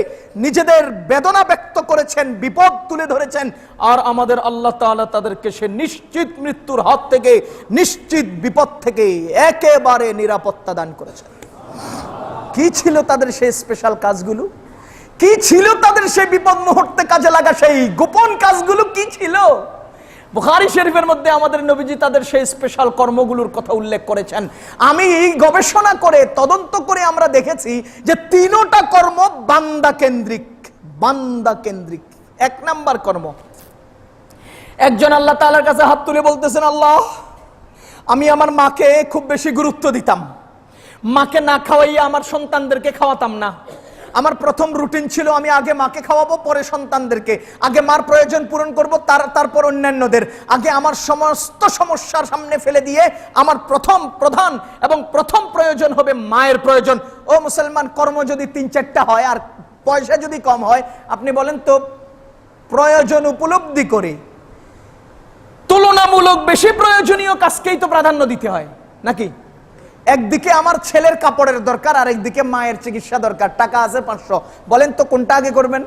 নিজেদের বেদনা ব্যক্ত করেছেন, বিপদ তুলে ধরেছেন, আর আমাদের আল্লাহ তাআলা তাদেরকে সে নিশ্চিত মৃত্যুর হাত থেকে, নিশ্চিত বিপদ থেকে একেবারে নিরাপত্তা দান করেছেন। কি ছিল তাদের সেই স্পেশাল কাজগুলো? কি ছিল তাদের সেই বিপদ মুহূর্তে কাজে লাগা সেই গোপন কাজগুলো? কি ছিল? বুখারী শরীফের মধ্যে আমাদের নবীজি তাদের সেই স্পেশাল কর্মগুলোর কথা উল্লেখ করেছেন। আমি এই গবেষণা করে, তদন্ত করে আমরা দেখেছি যে তিনটা কর্ম বান্দা কেন্দ্রিক। বান্দা কেন্দ্রিক। এক নাম্বার কর্ম, একজন আল্লাহ তাআলার কাছে হাত তুলে বলতেছেন, আল্লাহ, আমি আমার মাকে খুব বেশি গুরুত্ব দিতাম, মাকে না খাওয়াইয়া আমার সন্তানদেরকে খাওয়াতাম না। আমার প্রথম রুটিন ছিল আমি আগে মাকে খাওয়াবো, পরে সন্তানদেরকে। আগে মার প্রয়োজন পূরণ করব, তারপর অন্যান্যদের। আগে আমার সমস্ত সমস্যার সামনে ফেলে দিয়ে আমার প্রধান এবং প্রথম প্রয়োজন হবে মায়ের প্রয়োজন। ও মুসলমান, কর্ম যদি 3-4টা হয় আর পয়সা যদি কম হয়, আপনি বলেন তো প্রয়োজন উপলব্ধি করে তুলনামূলক বেশি প্রয়োজনীয় কাজকেই তো প্রাধান্য দিতে হয় নাকি? একদিকে আমার ছেলের কাপড়ের দরকার, আর একদিকে মায়ের চিকিৎসা দরকার, টাকা আছে 500, বলেন তো কোনটা আগে করবেন?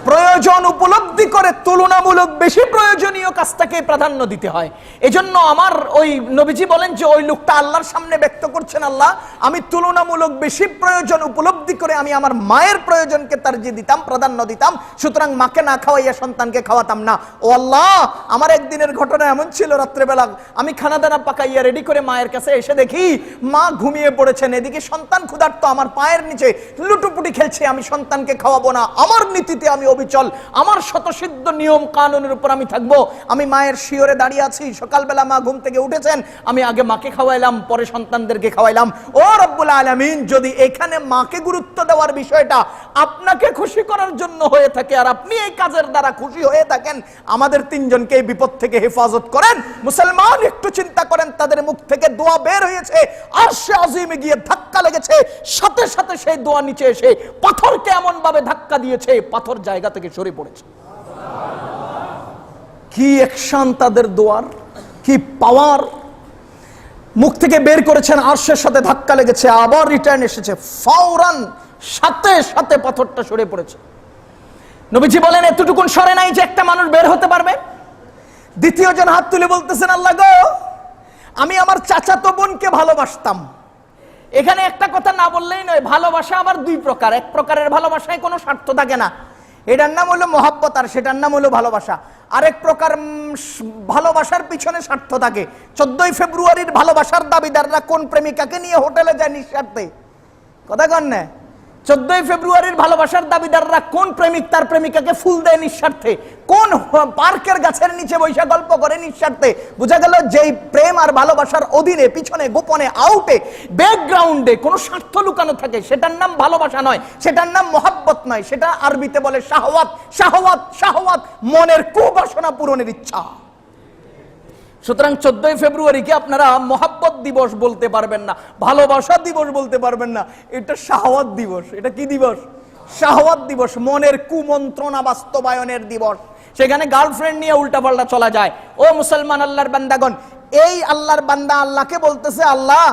প্রয়োজন উপলব্ধি করে তুলনামূলক বেশি প্রয়োজনীয় কাজটাকে প্রাধান্য দিতে হয়। এজন্য আমার ওই নবীজি বলেন যে ওই লোকটা আল্লাহর সামনে ব্যক্ত করছেন, আল্লাহ, আমি তুলনামূলক বেশি প্রয়োজন উপলব্ধি করে আমি আমার মায়ের প্রয়োজনকে তারজিহ দিতাম, প্রাধান্য দিতাম, সুতরাং মাকে না খাওয়াইয়া সন্তানকে খাওয়াতাম না। ও আল্লাহ, আমার একদিনের ঘটনা এমন ছিল, রাত্রেবেলা আমি খানা দানা পাকাইয়া রেডি করে মায়ের কাছে এসে দেখি মা ঘুমিয়ে পড়েছেন, এদিকে সন্তান ক্ষুধার্ত আমার পায়ের নিচে লুটোপুটি খেলছে। আমি সন্তানকে খাওয়াবো না, আমার নীতিতে আমি অবিচল, আমার শতসিদ্ধ নিয়ম কানুনের উপর আমি থাকবো। আমি মায়ের শিয়রে দাঁড়িয়ে আছি, সকালবেলা মা ঘুম থেকে উঠেছেন, আমি আগে মাকে খাওয়াইলাম, পরে সন্তানদেরকে খাওয়াইলাম। ও রব্বুল আলামিন, যদি এখানে মাকে গুরুত্ব দেওয়ার বিষয়টা আপনাকে খুশি করার জন্য হয়ে থাকে আর আপনি এই কাজের দ্বারা খুশি হয়ে থাকেন, আমাদের তিনজনকে এই বিপদ থেকে হেফাজত করেন। মুসলমান, একটু চিন্তা করেন, তাদের মুখ থেকে দোয়া বের হয়েছে, আরশে আজিমে গিয়ে ধাক্কা লেগেছে, সাথে সাথে সেই দোয়া নিচে এসে পাথরকে এমন ভাবে ধাক্কা দিয়েছে, পাথর জায়গা থেকে সরে পড়েছে। কি অ্যাকশন তাদের দোয়ার, কি পাওয়ার! মুখ থেকে বের করেছেন, আরশের সাথে ধাক্কা লেগেছে, আবার রিটার্ন এসেছে, ফাওরান সাথে সাথে পাথরটা সরে পড়েছে। নবীজি বলেন, এতটুকুন সরে নাই যে একটা মানুষ বের হতে পারবে। দ্বিতীয় জন হাত তুলে বলতেছেন, আল্লাহ গো, আমি আমার চাচাতো বোনকে ভালোবাসতাম। এখানে একটা কথা না বললেই নয়, ভালোবাসা আবার দুই প্রকার। এক প্রকারের ভালোবাসায় কোনো স্বার্থ থাকে না, এটার নাম হলো মহাব্বত, আর সেটার নাম হলো ভালোবাসা। আরেক প্রকার ভালোবাসার পিছনে স্বার্থ থাকে। 14ই ফেব্রুয়ারির ভালোবাসার দাবিদাররা কোন প্রেমিকাকে নিয়ে হোটেলে যায় নিঃস্বার্থে? কথা কন না? 14ই ফেব্রুয়ারির ভালোবাসার দাবিদাররা কোন প্রেমিক তার প্রেমিকাকে ফুল দেয় নিঃস্বার্থে? কোন পার্কের গাছের নিচে বৈশা গল্প করে নিঃস্বার্থে? বোঝা গেল যেই প্রেম আর ভালোবাসার অধীনে, পিছনে, গোপনে, আউটে, ব্যাকগ্রাউন্ডে কোনো স্বার্থ লুকানো থাকে, সেটার নাম ভালোবাসা নয়, সেটার নাম মহাব্বত নয়, সেটা আরবিতে বলে শাহওয়াত। শাহওয়াত, শাহওয়াত, মনের কুবাসনা পূরণের ইচ্ছা। সুতরাং 14ই ফেব্রুয়ারিকে আপনারা মহাব্বত দিবস বলতে পারবেন না, ভালোবাসা দিবস বলতে পারবেন না, এটা শাহওয়াত দিবস। এটা কি দিবস? শাহওয়াত দিবস, মনের কুমন্ত্রণা বাস্তবায়নের দিবস। সেখানে গার্লফ্রেন্ড নিয়ে উল্টাপাল্টা চলা যায়। ও মুসলমান আল্লাহর বান্দাগণ, এই আল্লাহর বান্দা আল্লাহকে বলতেছে, আল্লাহ,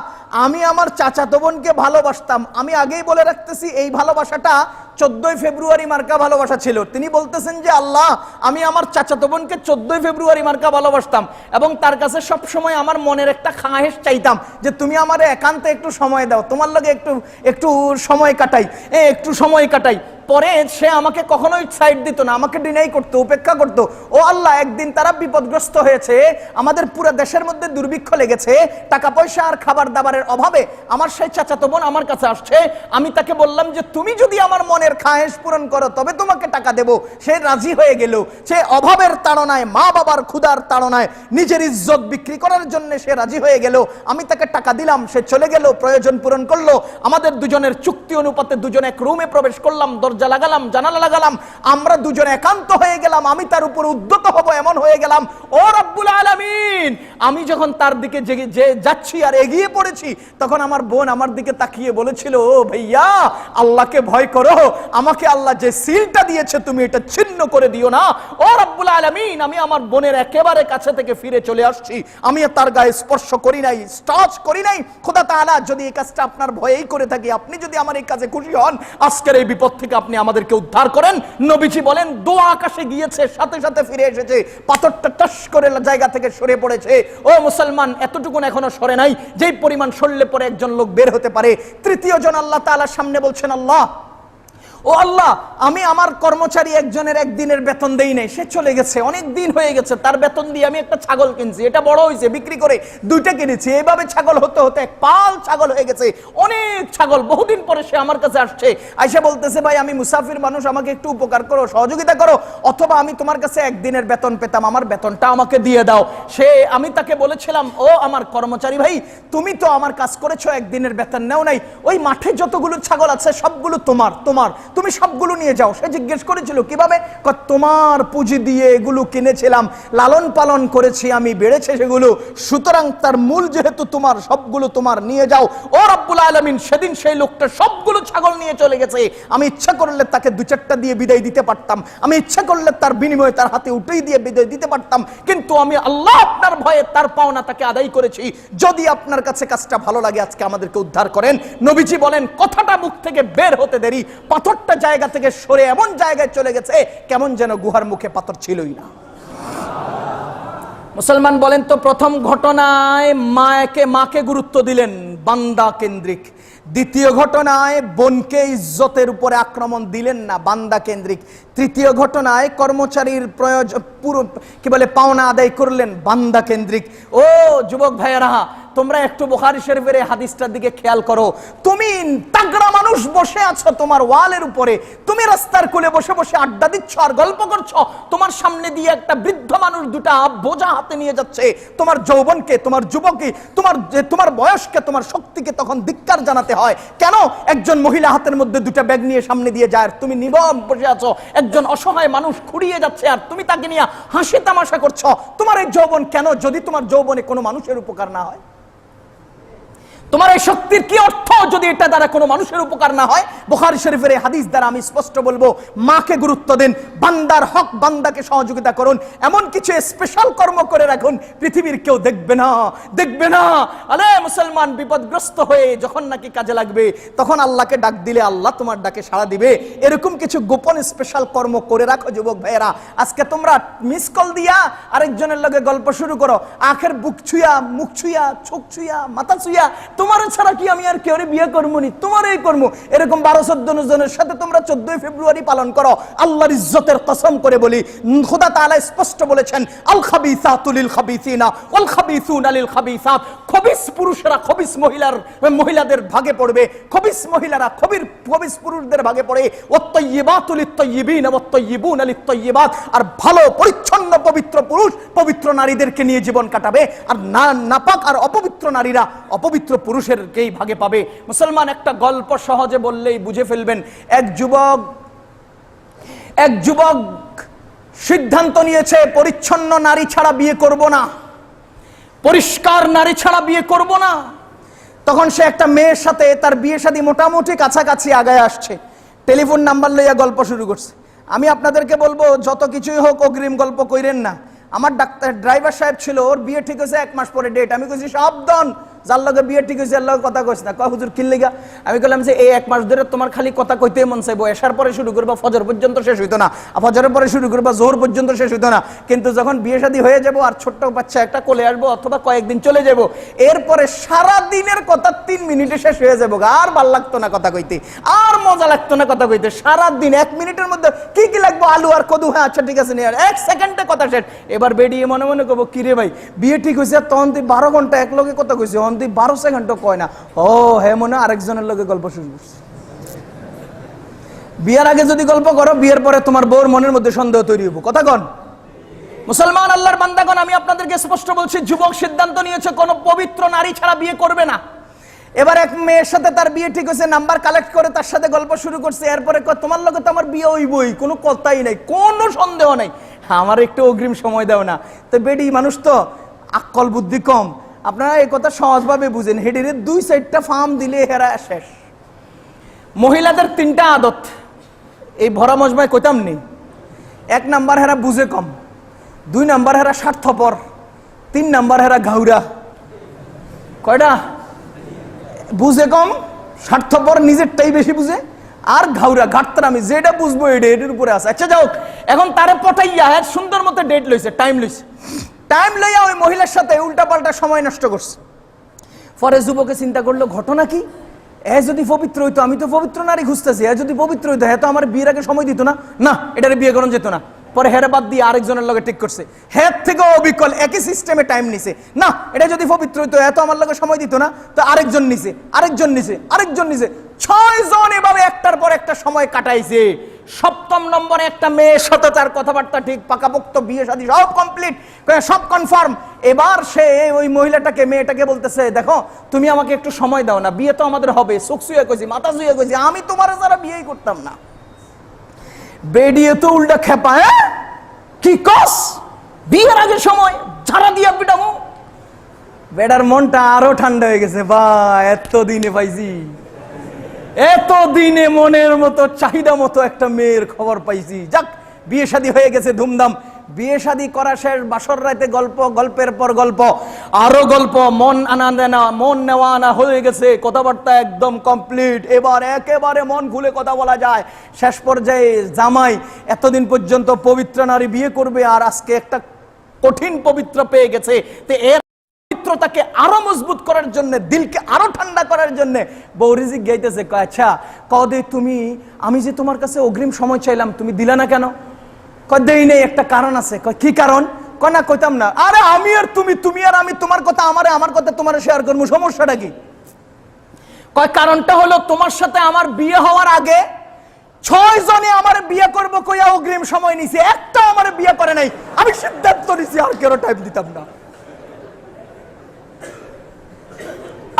আমি আমার চাচাতো বোনকে ভালোবাসতাম। আমি আগেই বলে রাখতেছি, এই ভালোবাসাটা 14ই ফেব্রুয়ারি মার্কা ভালোবাসা ছিল। তিনি বলতেছেন যে, আল্লাহ, আমি আমার চাচাতো বোনকে 14ই ফেব্রুয়ারি মার্কা ভালোবাসতাম এবং তার কাছে সব সময় আমার মনের একটা খাহেশ চাইতাম যে তুমি আমারে একান্তে একটু সময় দাও, তোমার লগে একটু সময় কাটাই, একটু সময় কাটাই। পরে সে আমাকে কখনোই সাইড দিত না, আমাকে ডিনাই করতো, উপেক্ষা করতো। ও আল্লাহ, একদিন তারা বিপদগ্রস্ত হয়েছে, আমাদের পুরো দেশের মধ্যে দুর্ভিক্ষ লেগেছে, টাকা পয়সা আর খাবার দাবারের অভাবে আমার সেই চাচাতো বোন আমার কাছে আসছে। আমি তাকে বললাম যে তুমি যদি আমার মনের খায়েশ পূরণ করো তবে তোমাকে টাকা দেব। সে রাজি হয়ে গেল। সে অভাবের তাড়নায়, মা বাবার ক্ষুধার তাড়নায় নিজের ইজ্জত বিক্রি করার জন্য সে রাজি হয়ে গেল। আমি তাকে টাকা দিলাম, সে চলে গেল, প্রয়োজন পূরণ করলো। আমাদের দুজনের চুক্তি অনুপাতে দুজনে এক রুমে প্রবেশ করলাম, দরজা লাগালাম, জানালা লাগালাম, আমরা দুজন একান্ত হয়ে গেলাম, আমি তার উপর উদ্যত হব এমন হয়ে গেলাম। ও রব্বুল আলামিন, আমি যখন তার দিকে যে যাচ্ছি আর এগিয়ে পড়েছি, তখন আমার বোন আমার দিকে তাকিয়ে বলেছিল, ও ভাইয়া আল্লাহকে ভয় করো, আমাকে আল্লাহ যে সিলটা দিয়েছে তুমি এটা ছিন্ন করে দিও না। ও রব্বুল আলামিন, আমি আমার বোনের একেবারে কাছে থেকে ফিরে চলে আসছি, আমি তার গায়ে স্পর্শ করি নাই, টাচ করি নাই। খোদা তাআলা যদি এই কাজটা আপনার ভয়েই করে থাকি, আপনি যদি আমার এই কাজে খুশি হন, আজকের এই বিপদ থেকে আপনি আমাদেরকে উদ্ধার করেন। নবীজি বলেন দোয়া আকাশে গিয়েছে, সাথে সাথে ফিরে এসেছে, পাথরটা টাস করে জায়গা থেকে সরে পড়েছে। ও মুসলমান, এতটুকুন এখনো সরে নাই যেই পরিমাণ সরলে পরে একজন লোক বের হতে পারে। তৃতীয় জন আল্লাহ তাআলার সামনে বলছেন, আল্লাহ, ও আল্লাহ, আমি আমার কর্মচারী একজনের একদিনের বেতন দেই নাই, সে চলে গেছে, অনেক দিন হয়ে গেছে, তার বেতন দিয়ে আমি একটা ছাগল কিনছি, এটা বড় হয়েছে, বিক্রি করে দুইটা কিনেছি, এইভাবে ছাগল হতে হতে এক পাল ছাগল হয়ে গেছে, অনেক ছাগল। বহুদিন পরে সে আমার কাছে আসছে, আইসা বলতেছে, ভাই আমি মুসাফির মানুষ, আমাকে একটু উপকার করো, সহযোগিতা করো, অথবা আমি তোমার কাছে একদিনের বেতন পেতাম, আমার বেতনটা আমাকে দিয়ে দাও। আমি তাকে বলেছিলাম, ও আমার কর্মচারী ভাই, তুমি তো আমার কাজ করেছো, একদিনের বেতন নেও নাই, ওই মাঠে যতগুলো ছাগল আছে সবগুলো তোমার, তুমি সবগুলো নিয়ে যাও। সে জিজ্ঞেস করেছিল কিভাবে? তোমার পুঁজি দিয়ে এগুলো কিনেছিলাম, লালন পালন করেছি আমি, বেড়েছে সেগুলো, সুতরাং তার মূল যেহেতু তোমার, সবগুলো তোমার, নিয়ে যাও। ও রব্বুল আলামিন, সেদিন সেই লোকটা সবগুলো ছাগল নিয়ে চলে গেছে, আমি ইচ্ছা করলে তাকে দু চারটা দিয়ে বিদায় দিতে পারতাম, আমি ইচ্ছা করলে তার বিনিময়ে তার হাতে উঠেই দিয়ে বিদায় দিতে পারতাম, কিন্তু আমি আল্লাহ আপনার ভয়ে তার পাওনা তাকে আদায় করেছি। যদি আপনার কাছে কাজটা ভালো লাগে, আজকে আমাদেরকে উদ্ধার করেন। নবীজি বলেন কথাটা মুখ থেকে বের হতে দেরি, পাথরটা জায়গা থেকে সরে এমন জায়গায় চলে গেছে কেমন যেন গুহার মুখে পাথর ছিলই না। মুসলমান বলেন তো, প্রথম ঘটনায় মাকে গুরুত্ব দিলেন, বান্দা কেন্দ্রিক। দ্বিতীয় ঘটনায় বোনকে ইজ্জতের উপরে আক্রমণ দিলেন না, বান্দা কেন্দ্রিক। তৃতীয় ঘটনায় কর্মচারীর প্রয়োজন পুরো পাওনা আদায় করলেন, বান্দা কেন্দ্রিক। ও যুবক ভাইয়েরা, তোমরা একটু বুখারী শরীফের হাদিসটার দিকে খেয়াল করো। তুমি তাগড়া মানুষ বসে আছো তোমার ওয়ালের উপরে, তুমি রাস্তার কোলে বসে বসে আড্ডা দিচ্ছ আর গল্প করছো, তোমার সামনে দিয়ে একটা বৃদ্ধ মানুষ দুটা বোঝা হাতে নিয়ে যাচ্ছে। তোমার যৌবনকে, তোমার যুবককে, তোমার বয়সকে, তোমার শক্তিকে তখন ধিক্কার জানাতে হয়। কেন? একজন মহিলা হাতের মধ্যে দুটা ব্যাগ নিয়ে সামনে দিয়ে যায়, আর তুমি নীরব বসে আছো। একজন অসহায় মানুষ খুঁড়িয়ে যাচ্ছে আর তুমি তাকে নিয়ে হাসি তামাশা করছো। তোমার এই যৌবন কেন, যদি তোমার যৌবনে কোনো মানুষের উপকার না হয়? তোমার এই শক্তির কি অর্থ যদি এটা দ্বারা কোনো মানুষের উপকার না হয়? বুখারী শরীফের এই হাদিস দ্বারা আমি স্পষ্ট বলবো, মাকে গুরুত্ব দিন, বান্দার হক, বান্দাকে সহযোগিতা করুন, এমন কিছু স্পেশাল কর্ম করে রাখুন, পৃথিবীর কেউ দেখবে না। আলে মুসলমান, বিপদগ্রস্ত হয়ে যখন নাকি কাজে লাগবে, তখন আল্লাহকে ডাক দিলে আল্লাহ তোমার ডাকে সাড়া দিবে। এরকম কিছু গোপন স্পেশাল কর্ম করে রাখো যুবক ভাইয়েরা। আজকে তোমরা মিস কল দিয়া আরেকজনের লগে গল্প শুরু করো, আখের বুক ছুঁয়া, মুখ ছুঁয়া, চোখ ছুঁয়া, মাথা ছুঁয়া, তোমার ছাড়া কি আমি আর কেউ বিয়ে করবো নি, তোমার এই কর্ম। এরকম 12-14 জনের সাথে তোমরা 14 ফেব্রুয়ারি পালন করো। আল্লাহর ইজ্জতের কসম করে বলি, খোদা তাআলা স্পষ্ট বলেছেন, আল খাবিসাতু লিল খাবিসিনা ওয়াল খাবিসুনা লিল খাবিসাত। খবিস পুরুষরা খবিস মহিলাদের ভাগে পড়বে, খবিস মহিলারা খবিস পুরুষদের ভাগে পড়ে। ওয়াত-তাইয়িবাতু লিত-তাইয়িবিনা ওয়াত-তাইয়িবুনা লিত-তাইয়িবাত। আর ভালো পরিচ্ছন্ন পবিত্র পুরুষ পবিত্র নারীদেরকে নিয়ে জীবন কাটাবে, আর নাপাক আর অপবিত্র নারীরা অপবিত্র পুরুষেরকেই ভাগে পাবে। মুসলমান, একটা গল্প সহজে বললেই বুঝে ফেলবেন। এক যুবক সিদ্ধান্ত নিয়েছে পরিচ্ছন্ন নারী ছাড়া বিয়ে করব না, পরিষ্কার নারী ছাড়া বিয়ে করব না। তখন সে একটা মেয়ের সাথে তার বিয়ে শাদী মোটামুটি কাছাকাছি আগায় আসছে, টেলিফোন নাম্বার লইয়া গল্প শুরু করছে। আমি আপনাদেরকে বলবো, যত কিছুই হোক অগ্রিম গল্প কইরেন না। আমার ড্রাইভার সাহেব ছিল, ওর বিয়ে ঠিক হয়েছে 1 মাস পরে ডেট। আমি কইছি সাবধান, যার লগে বিয়ে ঠিক হয়েছে এর লগে কথা কইস না। কয় হুজুর কি লাগা? আমি বললাম যে এই 1 মাস ধরে তোমার খালি কথা কইতে মন চাইবো, এশার পরে শুরু করবা, ফজর পর্যন্ত শেষ হইতো না, ফজরের পরে শুরু করবা, জোহর পর্যন্ত শেষ হইতো না। কিন্তু যখন বিয়ে শাদী হয়ে যাবো আর ছোট্ট বাচ্চা একটা কোলে আসবো অথবা কয়েকদিন চলে যাবো, এরপরে সারা দিনের কথা 3 মিনিটে শেষ হয়ে যাবো। আর ভাল লাগতো না কথা কইতে, আর মজা লাগতো না কথা কইতে। সারা দিন 1 মিনিটের মধ্যে কি লাগবো, আলু আর কদু, হ্যাঁ আচ্ছা ঠিক আছে, 1 সেকেন্ডে কথা শেষ। এবার বেরিয়ে মনে মনে করবো, কিরে ভাই বিয়ে ঠিক হয়েছে, তখন তুই 12 ঘন্টা এক লগে কথা কইছি, তখন তুই 12 সেকেন্ড কয় না। ও হে, মনে আরেকজনের লগে গল্প শুরু করছে। বিয়ের আগে যদি গল্প করো, বিয়ের পরে তোমার বউর মনের মধ্যে সন্দেহ তৈরি হবো। কথা কন মুসলমান, আল্লাহর বান্দাগণ, আমি আপনাদেরকে স্পষ্ট বলছি, যুবক সিদ্ধান্ত নিয়েছে কোন পবিত্র নারী ছাড়া বিয়ে করবে না। এবার এক মেয়ের সাথে তার বিয়ে ঠিক হয়েছে, নাম্বার কালেক্ট করে তার সাথে গল্প শুরু করছে। এরপরে কয় তোমার লগে তো আমার বিয়ে হইবই, কোনো কথাই নাই, কোনো সন্দেহ নাই, আমার একটু অগ্রিম সময় দাও না। তো বেডি মানুষ তো আকল বুদ্ধি কম, আপনারা এই কথা সহজভাবে বুঝেন। হেডিরে 2-4টা ফার্ম দিলে হেরা শেষ। মহিলাদের 3টা আদত এই ভরা মজমায় কইতাম নেই। 1 নাম্বার হেরা বুঝে কম, 2 নাম্বার হেরা স্বার্থপর, 3 নাম্বার হেরা ঘাউরা। কয়টা? বুঝে কম, স্বার্থপর, নিজেরটাই বেশি বুঝে, আর ঘাউরা ঘাটতার। আমি যেটা বুঝবো এটার উপরে আছে। আচ্ছা যাও, এখন তারে পটাইয়া সুন্দর মতো ডেট লইছে, টাইম লইছে, টাইম লইয়া ওই মহিলার সাথে উল্টাপাল্টা সময় নষ্ট করছে। পরে যুবকে চিন্তা করলো ঘটনা কি, এ যদি পবিত্র হইতো, আমি তো পবিত্র নারী খুঁজতেছি, এ যদি পবিত্র হইতো হ্যাঁ তো আমার বিয়ের আগে সময় দিত না, না এটারে বিয়ে করানো যেত না। পরে হেরে বাদ দিয়ে আরেকজনের লগে ঠিক করছে, হ্যাঁ থেকে অবিকল একই সিস্টেমে টাইম নিছে, না এটা যদি পবিত্র হইতো এত আমার লগে সময় দিত না, তো আরেকজন নিছে, আরেকজন নিছে, আরেকজন নিছে, 6 জন এভাবে একটার পর একটা সময় কাটাইছে। 7ম নম্বরে একটা মেয়ের সাথে তার কথাবার্তা ঠিক, পাকাপোক্ত, বিয়ে শাদী সব কমপ্লিট, সব কনফার্ম। এবার সে ওই মহিলাটাকে, মেয়েটাকে বলতেছে দেখো তুমি আমাকে একটু সময় দাও না, বিয়ে তো আমাদের হবে, চোখ শুয়ে কইছি, মাথা শুয়ে কইছি, আমি তোমার যারা বিয়েই করতাম না। বেডিয়ে তো উল্টা খেপা, হ্যাঁ কি কস, বিয়ের আগে সময় ঝাড়া দিয়া পিটামো। বেডার মনটা আরো ঠান্ডা হয়ে গেছে, বা এতদিনে পাইছি, এতদিনে মনের মতো চাহিদা মতো একটা মেয়ের খবর পাইছি। যাক, বিয়ে শাদী হয়ে গেছে ধুমধাম। বিয়ে শাদী করা শেষ, বাসর রাতে গল্প, গল্পের পর গল্প, আরো গল্প, মন আনা দেনা, মন নেওয়া আনা হয়ে গেছে, কথাবার্তা একদম কমপ্লিট। এবার একেবারে মন খুলে কথা বলা যায়। শেষ পর্যায়ে জামাই এতদিন পর্যন্ত পবিত্র নারী বিয়ে করবে, আর আজকে একটা কঠিন পবিত্র পেয়ে গেছে। তো এর পবিত্রতাকে আরো মজবুত করার জন্য, দিলকে আরো ঠান্ডা করার জন্য বউ রিজিক গাইতেছে, আচ্ছা কদে তুমি, আমি যে তোমার কাছে অগ্রিম সময় চাইলাম তুমি দিলা না কেন? কদেই নেই, একটা কারণ আছে। কি কারণ? না কইতাম না। আরে আমি আর তুমি, তুমি আর আমি, তোমার কথা আমারে, আমার কথা তোমারে শেয়ার করবো, সমস্যাটা কি? কারণটা হলো তোমার সাথে আমার বিয়ে হওয়ার আগে 6 জনে আমার বিয়ে করবো কইয়া অগ্রিম সময় নিছে, একটা আমার বিয়ে করে নাই। আমি সিদ্ধান্ত নিছি আর কেন টাইম দিতাম না।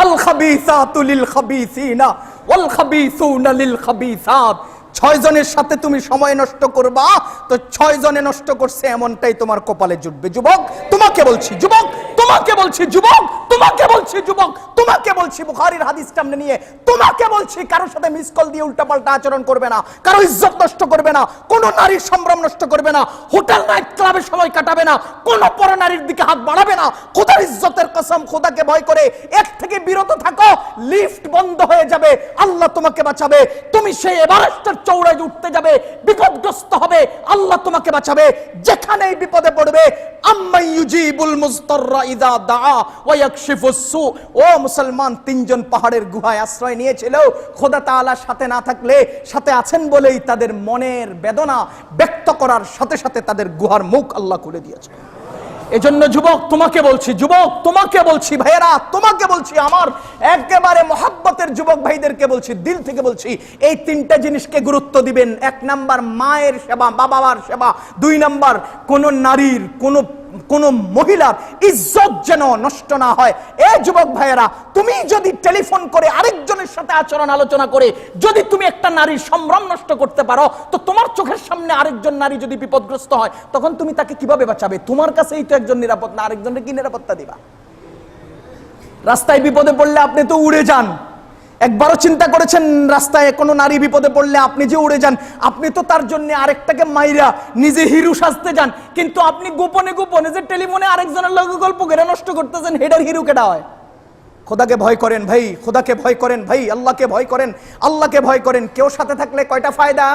আল খাবিসাতু লিল খাবিসিনা ওয়াল খাবিসুনা লিল খাবিসাত। 6 জনের সাথে তুমি সময় নষ্ট করবা, তো 6 জনে নষ্ট করছে এমনটাই তোমার কপালে জুটবে। যুবক তোমাকে বলছি, যুবক তোমাকে বলছি, যুবক তোমাকে বলছি, যুবক তোমাকে বলছি, বুখারীর হাদিস সামনে নিয়ে তোমাকে বলছি, কারোর সাথে মিস কল দিয়ে উল্টাপাল্টা আচরণ করবে না, কারো ইজ্জত নষ্ট করবে না, কোন নারীর সম্ভ্রম নষ্ট করবে না, হোটেল নাইট ক্লাবে সময় কাটাবে না, কোন পর নারীর দিকে হাত বাড়াবে না। খোদার ইজ্জতের কসম, খোদাকে ভয় করে এর থেকে বিরত থাকো। লিফট বন্ধ হয়ে যাবে, আল্লাহ তোমাকে বাঁচাবে। তুমি সেই এভারেস্টের চৌড়ায় উঠতে যাবে, বিপদগ্রস্ত হবে, আল্লাহ তোমাকে বাঁচাবে। যেখানেই বিপদে পড়বে, আম্মাই ইউজিবুল মুজতাররা ইযা দাআ ওয়া ইয়াকশিফুস সু। ও মুসলমান, 3 জন পাহাড়ের গুহায় আশ্রয় নিয়েছিল, খোদা তাআলা সাথে না থাকলে, সাথে আছেন বলেই তাদের মনের বেদনা ব্যক্ত করার সাথে সাথে তাদের গুহার মুখ আল্লাহ খুলে দিয়েছে। এজন্য যুবক তোমাকে বলছি, যুবক তোমাকে বলছি, ভাইয়েরা তোমাকে বলছি, আমার একেবারে মহব্বতের যুবক ভাইদেরকে বলছি, দিল থেকে বলছি, এই 3টা জিনিসকে গুরুত্ব দিবেন। 1 নাম্বার মায়ের সেবা, বাবার সেবা। 2 নাম্বার কোন নারীর, কোন মহিলার ইজ্জত যেন নষ্ট না হয়। এই যুবক ভাইয়েরা, তুমি যদি টেলিফোন করে আরেকজনের সাথে আচরণ আলোচনা করে যদি তুমি একটা নারীর সম্ভ্রম নষ্ট করতে পারো, তো তোমার চোখের সামনে আরেকজন নারী যদি বিপদগ্রস্ত হয়, তখন তুমি তাকে কিভাবে বাঁচাবে? তোমার কাছেই তো একজন নিরাপদ না, আরেকজনকে কি নিরাপত্তা দিবা? রাস্তায় বিপদে পড়লে আপনি তো উড়ে যান। একবারও চিন্তা করেছেন রাস্তায় কোনো নারী বিপদে পড়লে আপনি যে উড়ে যান? আপনি তো তার জন্য আরেকটাকে মাইরা নিজে হিরো সাজতে যান, কিন্তু আপনি গোপনে গোপনে যে টেলিফোনে আরেকজনের লগে গল্প করে নষ্ট করতেছেন, হেডার হিরো কেডা হয়? খোদাকে ভয় করেন ভাই, খোদাকে ভয় করেন ভাই, আল্লাহকে ভয় করেন, আল্লাহকে ভয় করেন। কেউ সাথে থাকলে কয়টা ফায়দা?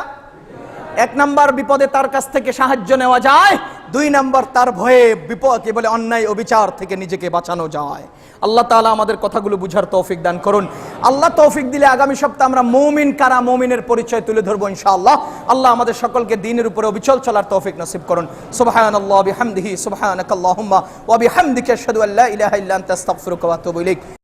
1 নাম্বার, বিপদে তার কাছ থেকে সাহায্য নেওয়া যায়। 2 নাম্বার, তার ভয়ে বিপদ, কি বলে, অন্যায় অবিচার থেকে নিজেকে বাঁচানো যায়। আল্লাহ তাআলা আমাদের কথাগুলো বুঝার তৌফিক দান করুন। আল্লাহ তৌফিক দিলে আগামী সপ্তাহে আমরা মুমিন কারা, মুমিনের পরিচয় তুলে ধরবো ইনশাআল্লাহ। আল্লাহ আমাদের সকলকে দ্বীনের উপরে অবিচল চলার তৌফিক নসিব করুন। সুবহানাল্লাহি ওয়া বিহামদিহি, সুবহানাকাল্লাহুম্মা ওয়া বিহামদিকা আশহাদু আল্লা ইলাহা ইল্লা আনতা আস্তাগফিরুকা ওয়া আতুবু ইলাইক।